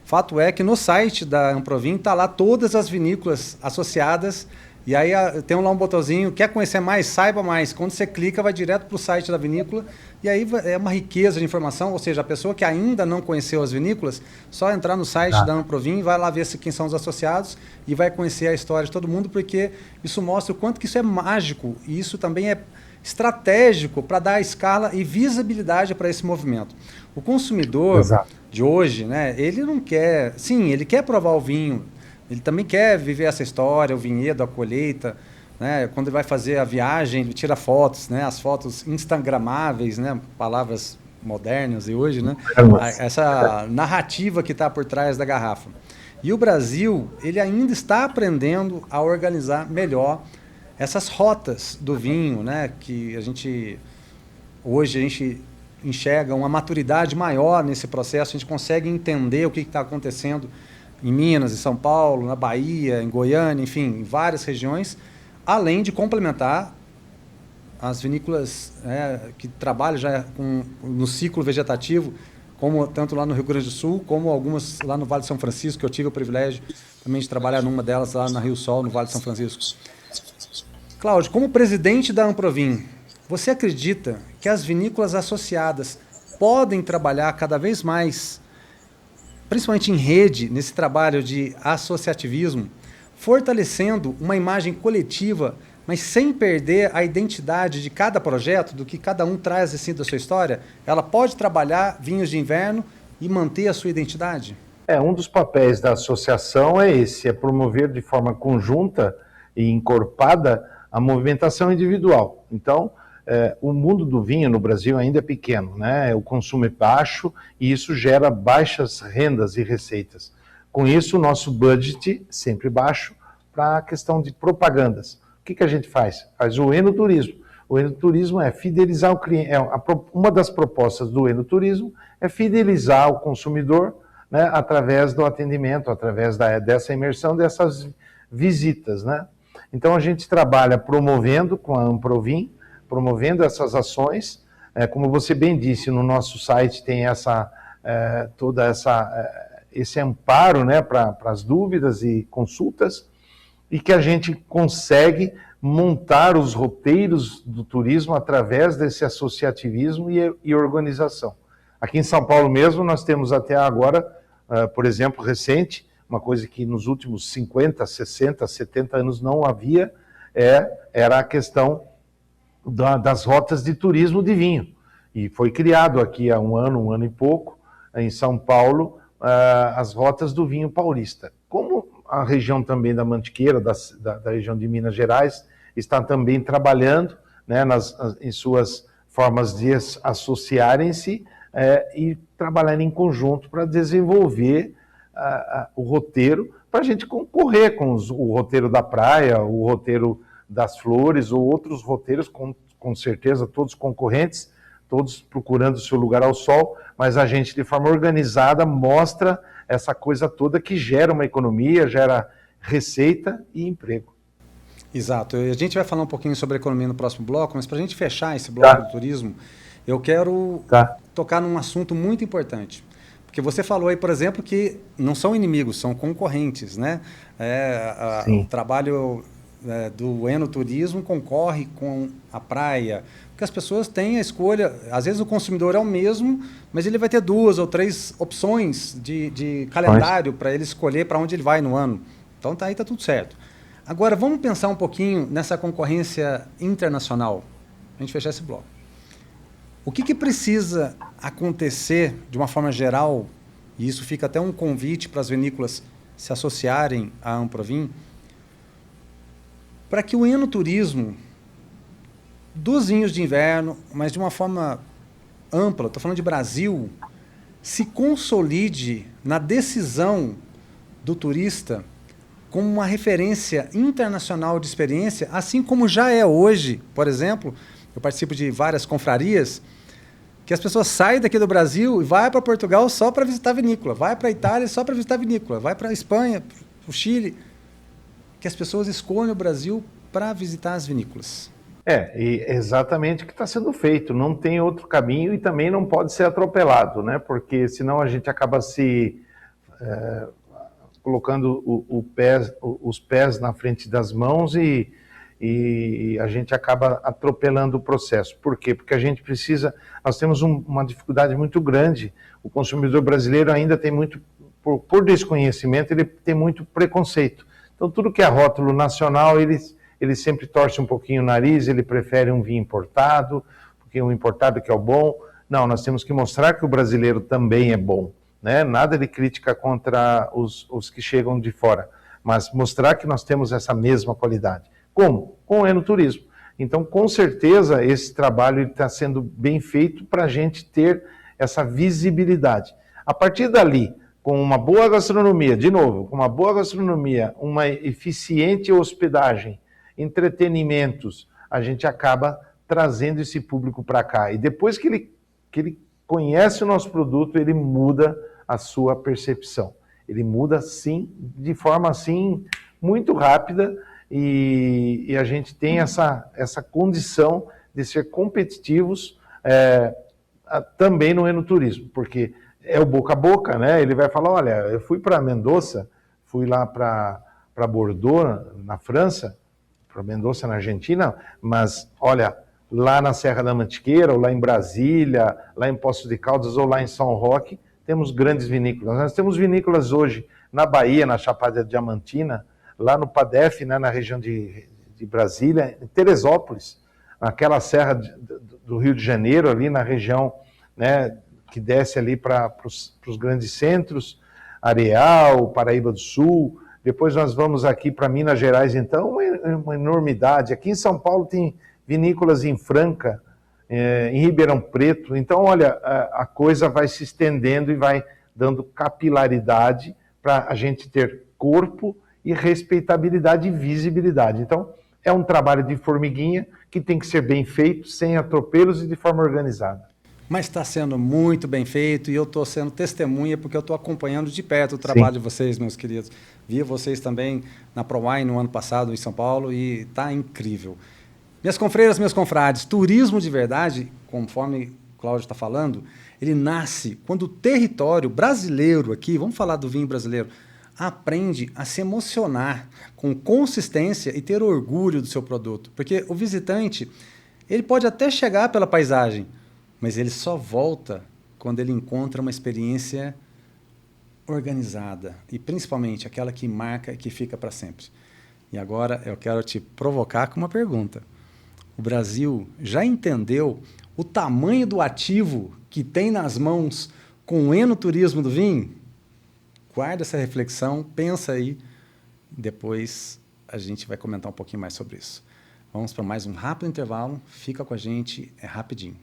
Fato é que no site da Amprovin está lá todas as vinícolas associadas, e aí tem lá um botãozinho, quer conhecer mais, saiba mais. Quando você clica, vai direto para o site da vinícola, e aí é uma riqueza de informação, ou seja, a pessoa que ainda não conheceu as vinícolas, só entrar no site da Amprovin, vai lá ver quem são os associados e vai conhecer a história de todo mundo, porque isso mostra o quanto que isso é mágico, e isso também estratégico para dar escala e visibilidade para esse movimento. O consumidor de hoje, né, ele não quer... Sim, ele quer provar o vinho, ele também quer viver essa história, o vinhedo, a colheita, né? Quando ele vai fazer a viagem, ele tira fotos, né? As fotos instagramáveis, né? Palavras modernas e hoje, né? Essa narrativa que está por trás da garrafa. E o Brasil, ele ainda está aprendendo a organizar melhor essas rotas do vinho, né? Que hoje a gente enxerga uma maturidade maior nesse processo, a gente consegue entender o que está acontecendo em Minas, em São Paulo, na Bahia, em Goiânia, enfim, em várias regiões, além de complementar as vinícolas que trabalham já no ciclo vegetativo, como tanto lá no Rio Grande do Sul, como algumas lá no Vale de São Francisco, que eu tive o privilégio também de trabalhar numa delas lá na Rio Sol, no Vale de São Francisco. Cláudio, como presidente da Amprovin, você acredita que as vinícolas associadas podem trabalhar cada vez mais, principalmente em rede, nesse trabalho de associativismo, fortalecendo uma imagem coletiva, mas sem perder a identidade de cada projeto, do que cada um traz assim da sua história? Ela pode trabalhar vinhos de inverno e manter a sua identidade? Um dos papéis da associação é esse, é promover de forma conjunta e encorpada a movimentação individual. Então, o mundo do vinho no Brasil ainda é pequeno, né? O consumo é baixo e isso gera baixas rendas e receitas. Com isso, o nosso budget sempre baixo para a questão de propagandas. O que a gente faz? Faz o enoturismo. O enoturismo é fidelizar o cliente. Uma das propostas do enoturismo é fidelizar o consumidor, né, através do atendimento, através dessa imersão, dessas visitas, né? Então a gente trabalha promovendo com a Amprovin, promovendo essas ações. Como você bem disse, no nosso site tem esse amparo, né, para as dúvidas e consultas, e que a gente consegue montar os roteiros do turismo através desse associativismo e organização. Aqui em São Paulo mesmo, nós temos até agora, por exemplo, recente, uma coisa que nos últimos 50, 60, 70 anos não havia, era a questão das rotas de turismo de vinho. E foi criado aqui há um ano e pouco, em São Paulo, as rotas do vinho paulista. Como a região também da Mantiqueira, da região de Minas Gerais, está também trabalhando, né, em suas formas de associarem-se e trabalharem em conjunto para desenvolver o roteiro, para a gente concorrer com o roteiro da praia, o roteiro das flores ou outros roteiros, com certeza todos concorrentes, todos procurando o seu lugar ao sol, mas a gente de forma organizada mostra essa coisa toda que gera uma economia, gera receita e emprego. Exato. A gente vai falar um pouquinho sobre a economia no próximo bloco, mas para a gente fechar esse bloco do turismo, eu quero tocar num assunto muito importante. Porque você falou aí, por exemplo, que não são inimigos, são concorrentes, né? O trabalho do enoturismo concorre com a praia, porque as pessoas têm a escolha, às vezes o consumidor é o mesmo, mas ele vai ter 2 ou 3 opções de calendário para ele escolher para onde ele vai no ano. Então aí está tudo certo. Agora, vamos pensar um pouquinho nessa concorrência internacional, para a gente fechar esse bloco. O que precisa acontecer de uma forma geral, e isso fica até um convite para as vinícolas se associarem à Amprovin, para que o enoturismo dos vinhos de inverno, mas de uma forma ampla, estou falando de Brasil, se consolide na decisão do turista como uma referência internacional de experiência, assim como já é hoje. Por exemplo, eu participo de várias confrarias, que as pessoas saem daqui do Brasil e vão para Portugal só para visitar a vinícola, vai para a Itália só para visitar a vinícola, vai para a Espanha, para o Chile, que as pessoas escolhem o Brasil para visitar as vinícolas. E exatamente o que está sendo feito, não tem outro caminho e também não pode ser atropelado, né? Porque senão a gente acaba colocando os pés na frente das mãos e a gente acaba atropelando o processo. Por quê? Porque nós temos uma dificuldade muito grande, o consumidor brasileiro ainda tem muito, por desconhecimento, ele tem muito preconceito. Então tudo que é rótulo nacional, ele ele sempre torce um pouquinho o nariz, ele prefere um vinho importado, porque o importado que é o bom. Não, nós temos que mostrar que o brasileiro também é bom, né? Nada de crítica contra os que chegam de fora, mas mostrar que nós temos essa mesma qualidade. Como? Com o enoturismo. Então, com certeza, esse trabalho está sendo bem feito para a gente ter essa visibilidade. A partir dali, com uma boa gastronomia, de novo, com uma boa gastronomia, uma eficiente hospedagem, entretenimentos, a gente acaba trazendo esse público para cá. E depois que ele conhece o nosso produto, ele muda a sua percepção. Ele muda, sim, de forma, assim, muito rápida, e a gente tem essa condição de ser competitivos também no enoturismo, porque é o boca a boca, né? Ele vai falar, olha, eu fui para Mendoza, fui lá para Bordeaux, na França, para Mendoza, na Argentina, mas, olha, lá na Serra da Mantiqueira, ou lá em Brasília, lá em Poços de Caldas, ou lá em São Roque, temos grandes vinícolas. Nós temos vinícolas hoje na Bahia, na Chapada Diamantina, lá no Padef, né, na região de Brasília, em Teresópolis, naquela serra do Rio de Janeiro, ali na região, né, que desce ali para os grandes centros, Areal, Paraíba do Sul. Depois nós vamos aqui para Minas Gerais, então, uma enormidade. Aqui em São Paulo tem vinícolas em Franca, em Ribeirão Preto. Então, olha, a coisa vai se estendendo e vai dando capilaridade para a gente ter corpo e respeitabilidade e visibilidade. Então, é um trabalho de formiguinha que tem que ser bem feito, sem atropelos e de forma organizada. Mas está sendo muito bem feito e eu estou sendo testemunha porque eu estou acompanhando de perto o trabalho de vocês, meus queridos. Vi vocês também na ProWine no ano passado em São Paulo e está incrível. Minhas confreiras, meus confrades, turismo de verdade, conforme o Cláudio está falando, ele nasce quando o território brasileiro aqui, vamos falar do vinho brasileiro, aprende a se emocionar com consistência e ter orgulho do seu produto. Porque o visitante, ele pode até chegar pela paisagem, mas ele só volta quando ele encontra uma experiência organizada e principalmente aquela que marca e que fica para sempre. E agora eu quero te provocar com uma pergunta. O Brasil já entendeu o tamanho do ativo que tem nas mãos com o enoturismo do vinho? Guarda essa reflexão, pensa aí, depois a gente vai comentar um pouquinho mais sobre isso. Vamos para mais um rápido intervalo, fica com a gente, é rapidinho.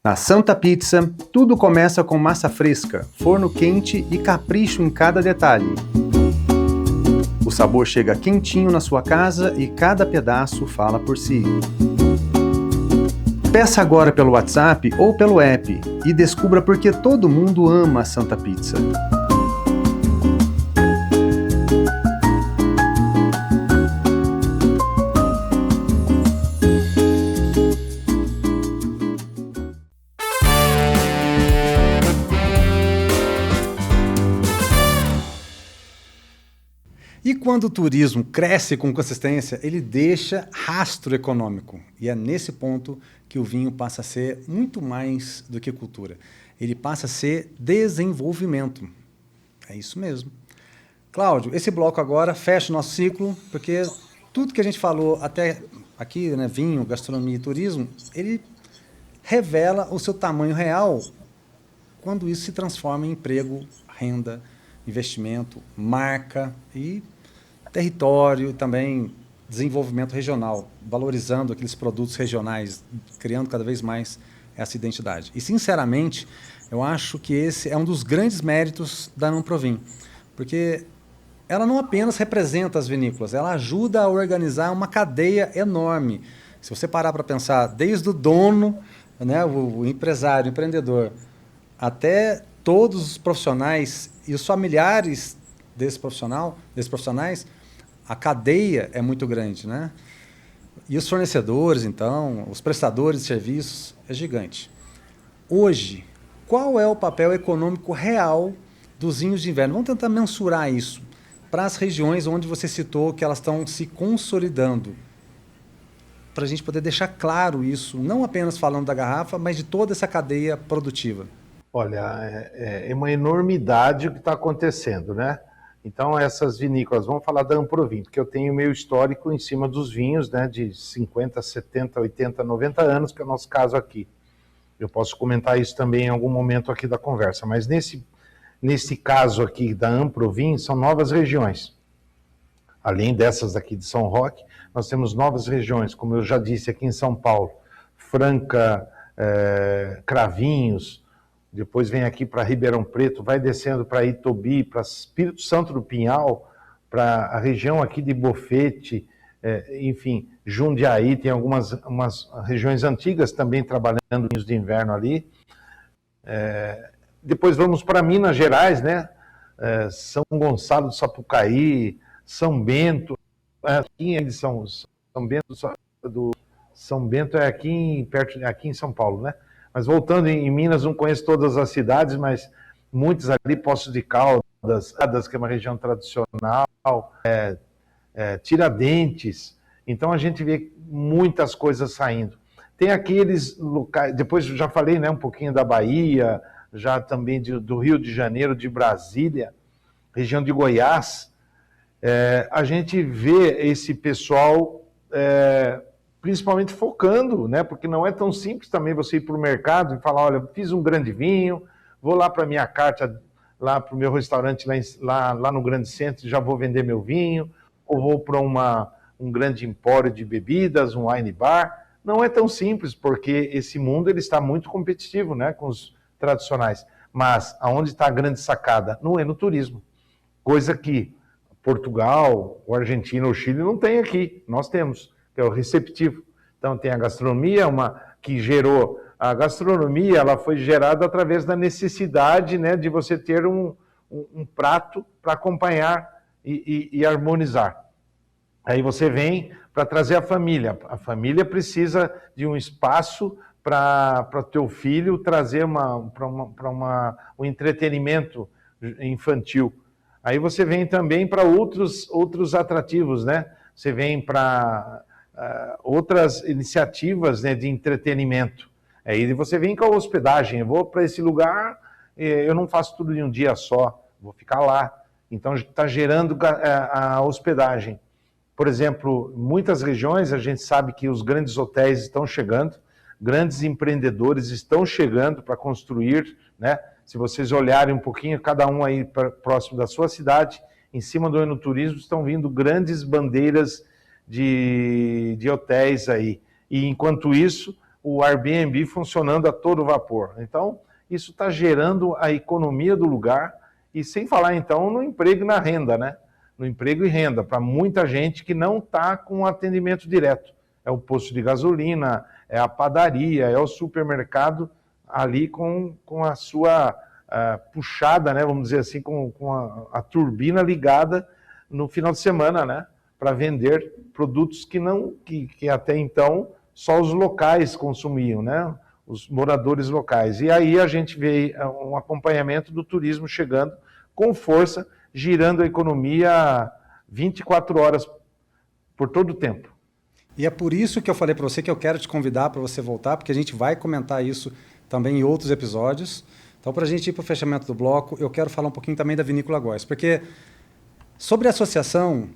Na Santa Pizza, tudo começa com massa fresca, forno quente e capricho em cada detalhe. O sabor chega quentinho na sua casa e cada pedaço fala por si. Peça agora pelo WhatsApp ou pelo app e descubra por que todo mundo ama a Santa Pizza. E quando o turismo cresce com consistência, ele deixa rastro econômico. E é nesse ponto que o vinho passa a ser muito mais do que cultura. Ele passa a ser desenvolvimento. É isso mesmo. Cláudio, esse bloco agora fecha o nosso ciclo, porque tudo que a gente falou até aqui, né, vinho, gastronomia e turismo, ele revela o seu tamanho real quando isso se transforma em emprego, renda, investimento, marca e território e também desenvolvimento regional, valorizando aqueles produtos regionais, criando cada vez mais essa identidade. E, sinceramente, eu acho que esse é um dos grandes méritos da Não Provin, porque ela não apenas representa as vinícolas, ela ajuda a organizar uma cadeia enorme. Se você parar para pensar, desde o dono, né, o empresário, o empreendedor, até todos os profissionais e os familiares desses profissionais, a cadeia é muito grande, né? E os fornecedores, então, os prestadores de serviços, é gigante. Hoje, qual é o papel econômico real dos vinhos de inverno? Vamos tentar mensurar isso para as regiões onde você citou que elas estão se consolidando, para a gente poder deixar claro isso, não apenas falando da garrafa, mas de toda essa cadeia produtiva. Olha, é uma enormidade o que está acontecendo, né? Então, essas vinícolas, vamos falar da Amprovim, porque eu tenho meu histórico em cima dos vinhos, né, de 50, 70, 80, 90 anos, que é o nosso caso aqui. Eu posso comentar isso também em algum momento aqui da conversa, mas nesse caso aqui da Amprovim, são novas regiões. Além dessas aqui de São Roque, nós temos novas regiões, como eu já disse aqui em São Paulo, Franca, Cravinhos, depois vem aqui para Ribeirão Preto, vai descendo para Itobi, para Espírito Santo do Pinhal, para a região aqui de Bofete, enfim, Jundiaí, tem umas regiões antigas também trabalhando vinhos de inverno ali. Depois vamos para Minas Gerais, né? São Gonçalo do Sapucaí, São Bento, aqui em São Bento é aqui em São Paulo, né? Mas voltando em Minas, não conheço todas as cidades, mas muitas ali, Poços de Caldas, que é uma região tradicional, Tiradentes. Então a gente vê muitas coisas saindo. Tem aqueles locais, depois já falei, né, um pouquinho da Bahia, já também do Rio de Janeiro, de Brasília, região de Goiás. A gente vê esse pessoal principalmente focando, né? Porque não é tão simples também você ir para o mercado e falar, olha, fiz um grande vinho, vou lá para a minha carta, lá para o meu restaurante lá no grande centro, já vou vender meu vinho, ou vou para um grande empório de bebidas, um wine bar. Não é tão simples, porque esse mundo ele está muito competitivo, né, com os tradicionais. Mas aonde está a grande sacada? Não é no turismo. Coisa que Portugal, ou Argentina ou Chile não tem aqui. Nós temos, que é o receptivo. Então tem a gastronomia, que gerou... A gastronomia ela foi gerada através da necessidade, né, de você ter um prato para acompanhar e harmonizar. Aí você vem para trazer a família. A família precisa de um espaço para teu filho trazer um entretenimento infantil. Aí você vem também para outros atrativos, né? Você vem para outras iniciativas, né, de entretenimento. Aí você vem com a hospedagem. Eu vou para esse lugar, eu não faço tudo em um dia só, vou ficar lá. Então está gerando a hospedagem. Por exemplo, em muitas regiões a gente sabe que os grandes hotéis estão chegando, grandes empreendedores estão chegando para construir, né? Se vocês olharem um pouquinho, cada um aí próximo da sua cidade, em cima do enoturismo estão vindo grandes bandeiras de hotéis aí. E enquanto isso, o Airbnb funcionando a todo vapor. Então, isso está gerando a economia do lugar e sem falar então no emprego e na renda, né? No emprego e renda, para muita gente que não está com atendimento direto. É o posto de gasolina, é a padaria, é o supermercado ali com a sua puxada, né, vamos dizer assim, com a turbina ligada no final de semana, né, para vender produtos que até então só os locais consumiam, né, os moradores locais. E aí a gente vê um acompanhamento do turismo chegando com força, girando a economia 24 horas por todo o tempo. E é por isso que eu falei para você que eu quero te convidar para você voltar, porque a gente vai comentar isso também em outros episódios. Então, para a gente ir para o fechamento do bloco, eu quero falar um pouquinho também da Vinícola Góes, porque sobre a associação,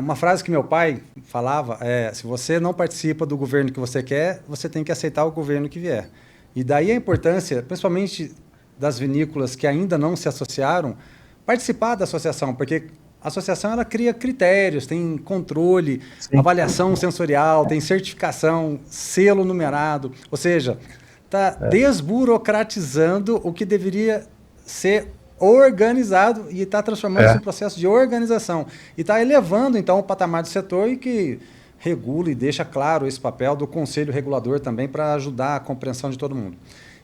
uma frase que meu pai falava é: se você não participa do governo que você quer, você tem que aceitar o governo que vier. E daí a importância, principalmente das vinícolas que ainda não se associaram, participar da associação, porque a associação ela cria critérios, tem controle, sim, avaliação sensorial, tem certificação, selo numerado, ou seja, está desburocratizando o que deveria ser organizado e está transformando isso em um processo de organização. E está elevando, então, o patamar do setor e que regula e deixa claro esse papel do Conselho Regulador também para ajudar a compreensão de todo mundo.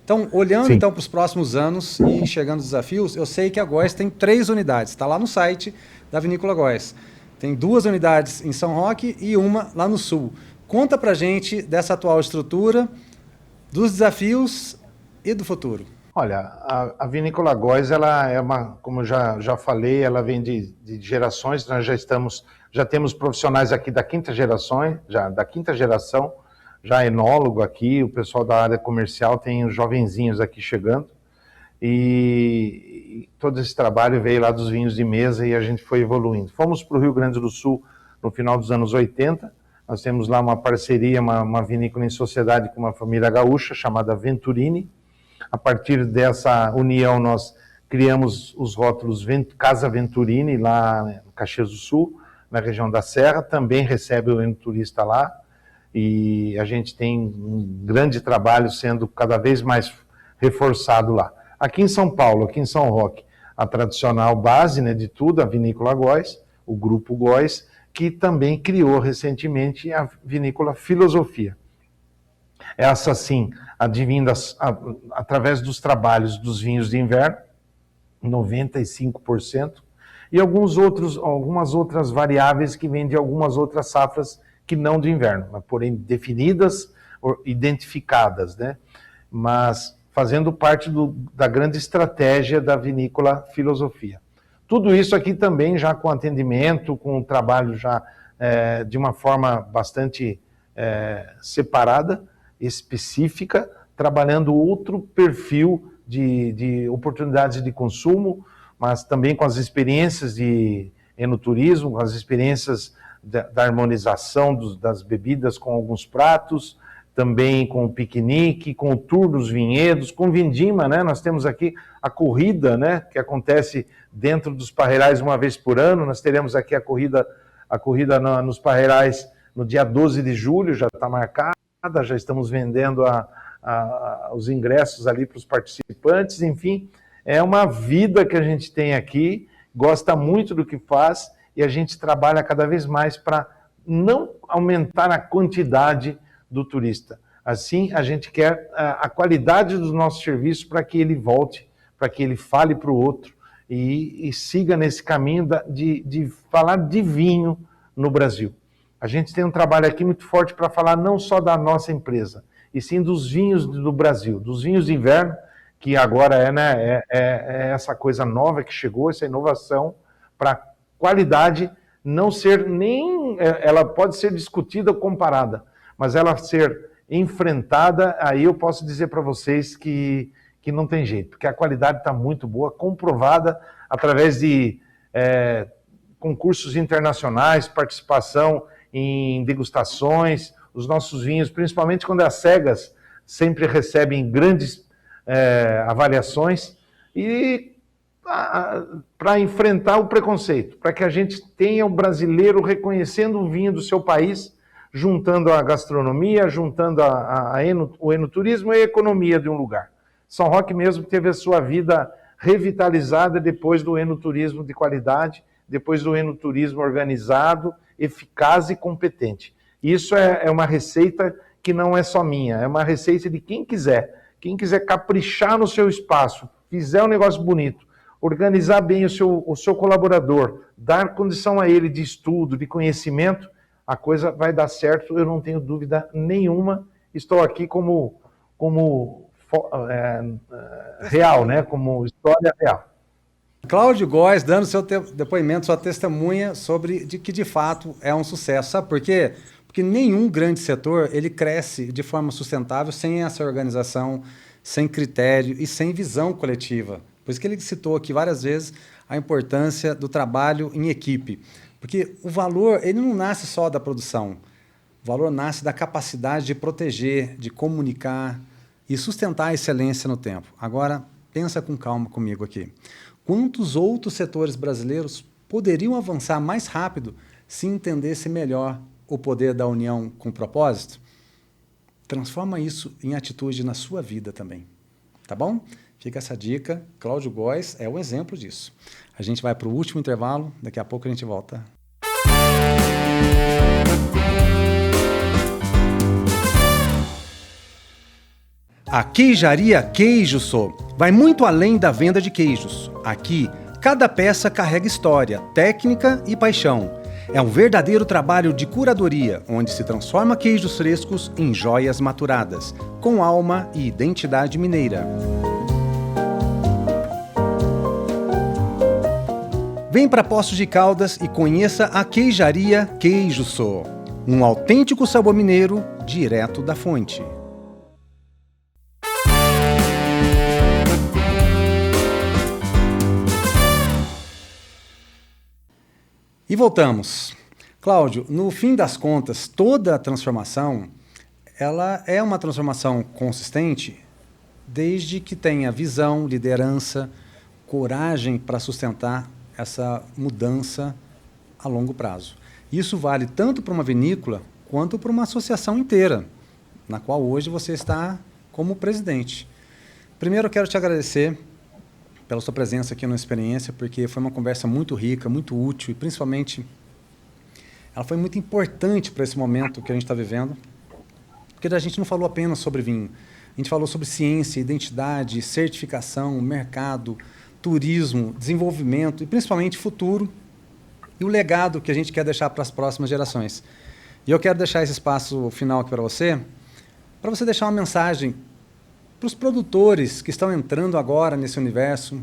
Então, olhando então para os próximos anos e enxergando os desafios, eu sei que a Góes tem 3 unidades, está lá no site da Vinícola Góes. Tem 2 unidades em São Roque e uma lá no Sul. Conta para a gente dessa atual estrutura, dos desafios e do futuro. Olha, a Vinícola Góes, ela é como eu já falei, ela vem de gerações, nós já temos profissionais aqui da quinta geração, já enólogo aqui, o pessoal da área comercial tem os jovenzinhos aqui chegando. e todo esse trabalho veio lá dos vinhos de mesa e a gente foi evoluindo. Fomos para o Rio Grande do Sul no final dos anos 80, nós temos lá uma parceria, uma vinícola em sociedade com uma família gaúcha chamada Venturini. A partir dessa união nós criamos os rótulos Casa Venturini lá no Caxias do Sul, na região da Serra, também recebe o enoturista lá, e a gente tem um grande trabalho sendo cada vez mais reforçado lá. Aqui em São Paulo, aqui em São Roque, a tradicional base, né, de tudo, a Vinícola Góes, o Grupo Góes, que também criou recentemente a Vinícola Filosofia. Essa sim, advinda através dos trabalhos dos vinhos de inverno, 95%, e algumas outras variáveis que vêm de algumas outras safras que não de inverno, mas porém definidas, identificadas, né? Mas fazendo parte da grande estratégia da Vinícola Filosofia. Tudo isso aqui também já com atendimento, com o trabalho já de uma forma bastante separada, específica, trabalhando outro perfil de oportunidades de consumo, mas também com as experiências de enoturismo, com as experiências da harmonização das bebidas com alguns pratos, também com o piquenique, com o tour dos vinhedos, com vindima, né? Nós temos aqui a corrida, né? Que acontece dentro dos Parreirais uma vez por ano. Nós teremos aqui a corrida nos Parreirais no dia 12 de julho, já está marcada, já estamos vendendo os ingressos ali para os participantes, enfim, é uma vida que a gente tem aqui, gosta muito do que faz e a gente trabalha cada vez mais para não aumentar a quantidade do turista. Assim, a gente quer a qualidade dos nossos serviços para que ele volte, para que ele fale para o outro e siga nesse caminho de falar de vinho no Brasil. A gente tem um trabalho aqui muito forte para falar não só da nossa empresa, e sim dos vinhos do Brasil, dos vinhos de inverno, que agora é essa coisa nova que chegou, essa inovação, para qualidade não ser nem... Ela pode ser discutida ou comparada, mas ela ser enfrentada, aí eu posso dizer para vocês que não tem jeito, porque a qualidade está muito boa, comprovada através de concursos internacionais, participação em degustações, os nossos vinhos, principalmente quando as cegas sempre recebem grandes avaliações, e para enfrentar o preconceito, para que a gente tenha o brasileiro reconhecendo o vinho do seu país, juntando a gastronomia, juntando o enoturismo e a economia de um lugar. São Roque mesmo teve a sua vida revitalizada depois do enoturismo de qualidade, depois do enoturismo organizado, eficaz e competente. Isso é uma receita que não é só minha, é uma receita de quem quiser caprichar no seu espaço, fizer um negócio bonito, organizar bem o seu colaborador, dar condição a ele de estudo, de conhecimento, a coisa vai dar certo, eu não tenho dúvida nenhuma. Estou aqui como real, né? Como história real. Cláudio Góes dando seu depoimento, sua testemunha sobre que de fato é um sucesso. Sabe por quê? Porque nenhum grande setor ele cresce de forma sustentável sem essa organização, sem critério e sem visão coletiva. Por isso que ele citou aqui várias vezes a importância do trabalho em equipe. Porque o valor ele não nasce só da produção. O valor nasce da capacidade de proteger, de comunicar e sustentar a excelência no tempo. Agora, pensa com calma comigo aqui. Quantos outros setores brasileiros poderiam avançar mais rápido se entendesse melhor o poder da união com propósito? Transforma isso em atitude na sua vida também, tá bom? Fica essa dica, Cláudio Góes é um exemplo disso. A gente vai para o último intervalo, daqui a pouco a gente volta. A Queijaria Queijo Sou vai muito além da venda de queijos. Aqui, cada peça carrega história, técnica e paixão. É um verdadeiro trabalho de curadoria, onde se transforma queijos frescos em joias maturadas, com alma e identidade mineira. Vem para Poços de Caldas e conheça a Queijaria Queijo Sou. Um autêntico sabor mineiro, direto da fonte. E voltamos. Cláudio, no fim das contas, toda a transformação, ela é uma transformação consistente desde que tenha visão, liderança, coragem para sustentar essa mudança a longo prazo. Isso vale tanto para uma vinícola quanto para uma associação inteira, na qual hoje você está como presidente. Primeiro, eu quero te agradecer pela sua presença aqui na Experiência, porque foi uma conversa muito rica, muito útil e, principalmente, ela foi muito importante para esse momento que a gente está vivendo, porque a gente não falou apenas sobre vinho, a gente falou sobre ciência, identidade, certificação, mercado, turismo, desenvolvimento e, principalmente, futuro e o legado que a gente quer deixar para as próximas gerações. E eu quero deixar esse espaço final aqui para você deixar uma mensagem para os produtores que estão entrando agora nesse universo,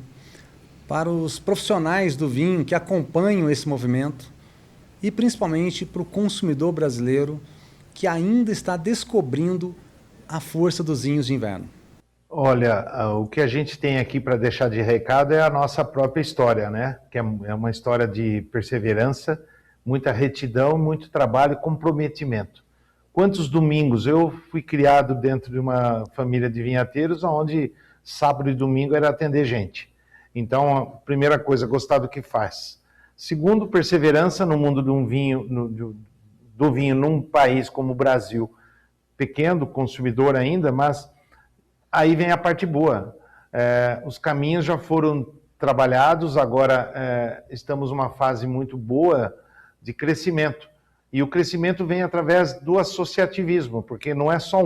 para os profissionais do vinho que acompanham esse movimento e, principalmente, para o consumidor brasileiro que ainda está descobrindo a força dos vinhos de inverno. Olha, o que a gente tem aqui para deixar de recado é a nossa própria história, né? Que é uma história de perseverança, muita retidão, muito trabalho e comprometimento. Quantos domingos? Eu fui criado dentro de uma família de vinhateiros, onde sábado e domingo era atender gente. Então, a primeira coisa, gostar do que faz. Segundo, perseverança no mundo do vinho, do vinho num país como o Brasil, pequeno, consumidor ainda, mas aí vem a parte boa. Os caminhos já foram trabalhados, agora estamos numa fase muito boa de crescimento. E o crescimento vem através do associativismo, porque não é só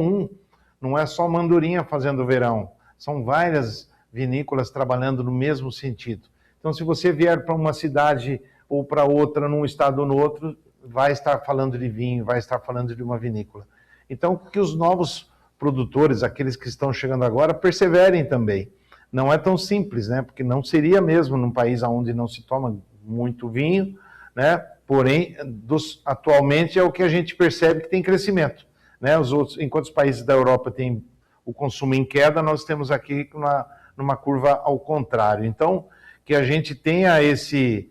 não é só Mandurinha fazendo verão, são várias vinícolas trabalhando no mesmo sentido. Então, se você vier para uma cidade ou para outra, num estado ou no outro, vai estar falando de vinho, vai estar falando de uma vinícola. Então, que os novos produtores, aqueles que estão chegando agora, perseverem também. Não é tão simples, né? Porque não seria mesmo num país onde não se toma muito vinho, né? Porém, atualmente é o que a gente percebe que tem crescimento, né? Enquanto os países da Europa têm o consumo em queda, nós temos aqui numa curva ao contrário. Então, que a gente tenha esse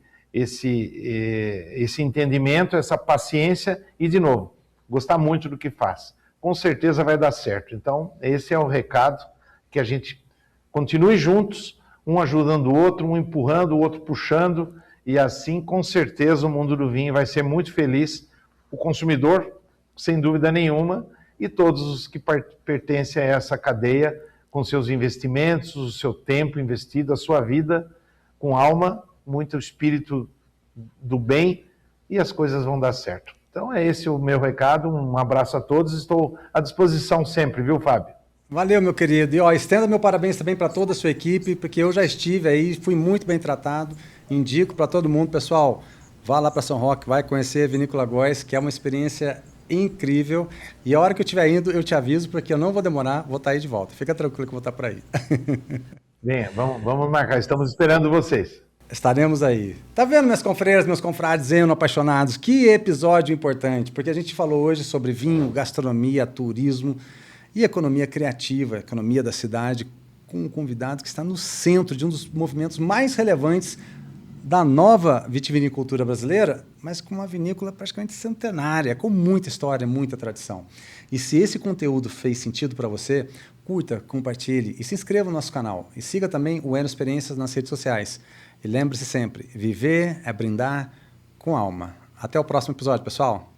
entendimento, essa paciência e, de novo, gostar muito do que faz. Com certeza vai dar certo. Então, esse é o recado, que a gente continue juntos, um ajudando o outro, um empurrando, o outro puxando, e assim, com certeza, o mundo do vinho vai ser muito feliz, o consumidor, sem dúvida nenhuma, e todos os que pertencem a essa cadeia, com seus investimentos, o seu tempo investido, a sua vida, com alma, muito espírito do bem, e as coisas vão dar certo. Então é esse o meu recado, um abraço a todos, estou à disposição sempre, viu, Fábio? Valeu, meu querido. E estenda meu parabéns também para toda a sua equipe, porque eu já estive aí, fui muito bem tratado, indico para todo mundo, pessoal, vá lá para São Roque, vai conhecer a Vinícola Góes, que é uma experiência incrível, e a hora que eu estiver indo, eu te aviso, porque eu não vou demorar, vou estar aí de volta. Fica tranquilo que eu vou estar por aí. Venha, vamos marcar, estamos esperando vocês. Estaremos aí. Tá vendo, minhas confreiras, meus confrades eno-apaixonados? Que episódio importante, porque a gente falou hoje sobre vinho, gastronomia, turismo e economia criativa, economia da cidade, com um convidado que está no centro de um dos movimentos mais relevantes da nova vitivinicultura brasileira, mas com uma vinícola praticamente centenária, com muita história, muita tradição. E se esse conteúdo fez sentido para você, curta, compartilhe e se inscreva no nosso canal. E siga também o Eno Experiências nas redes sociais. E lembre-se sempre, viver é brindar com alma. Até o próximo episódio, pessoal!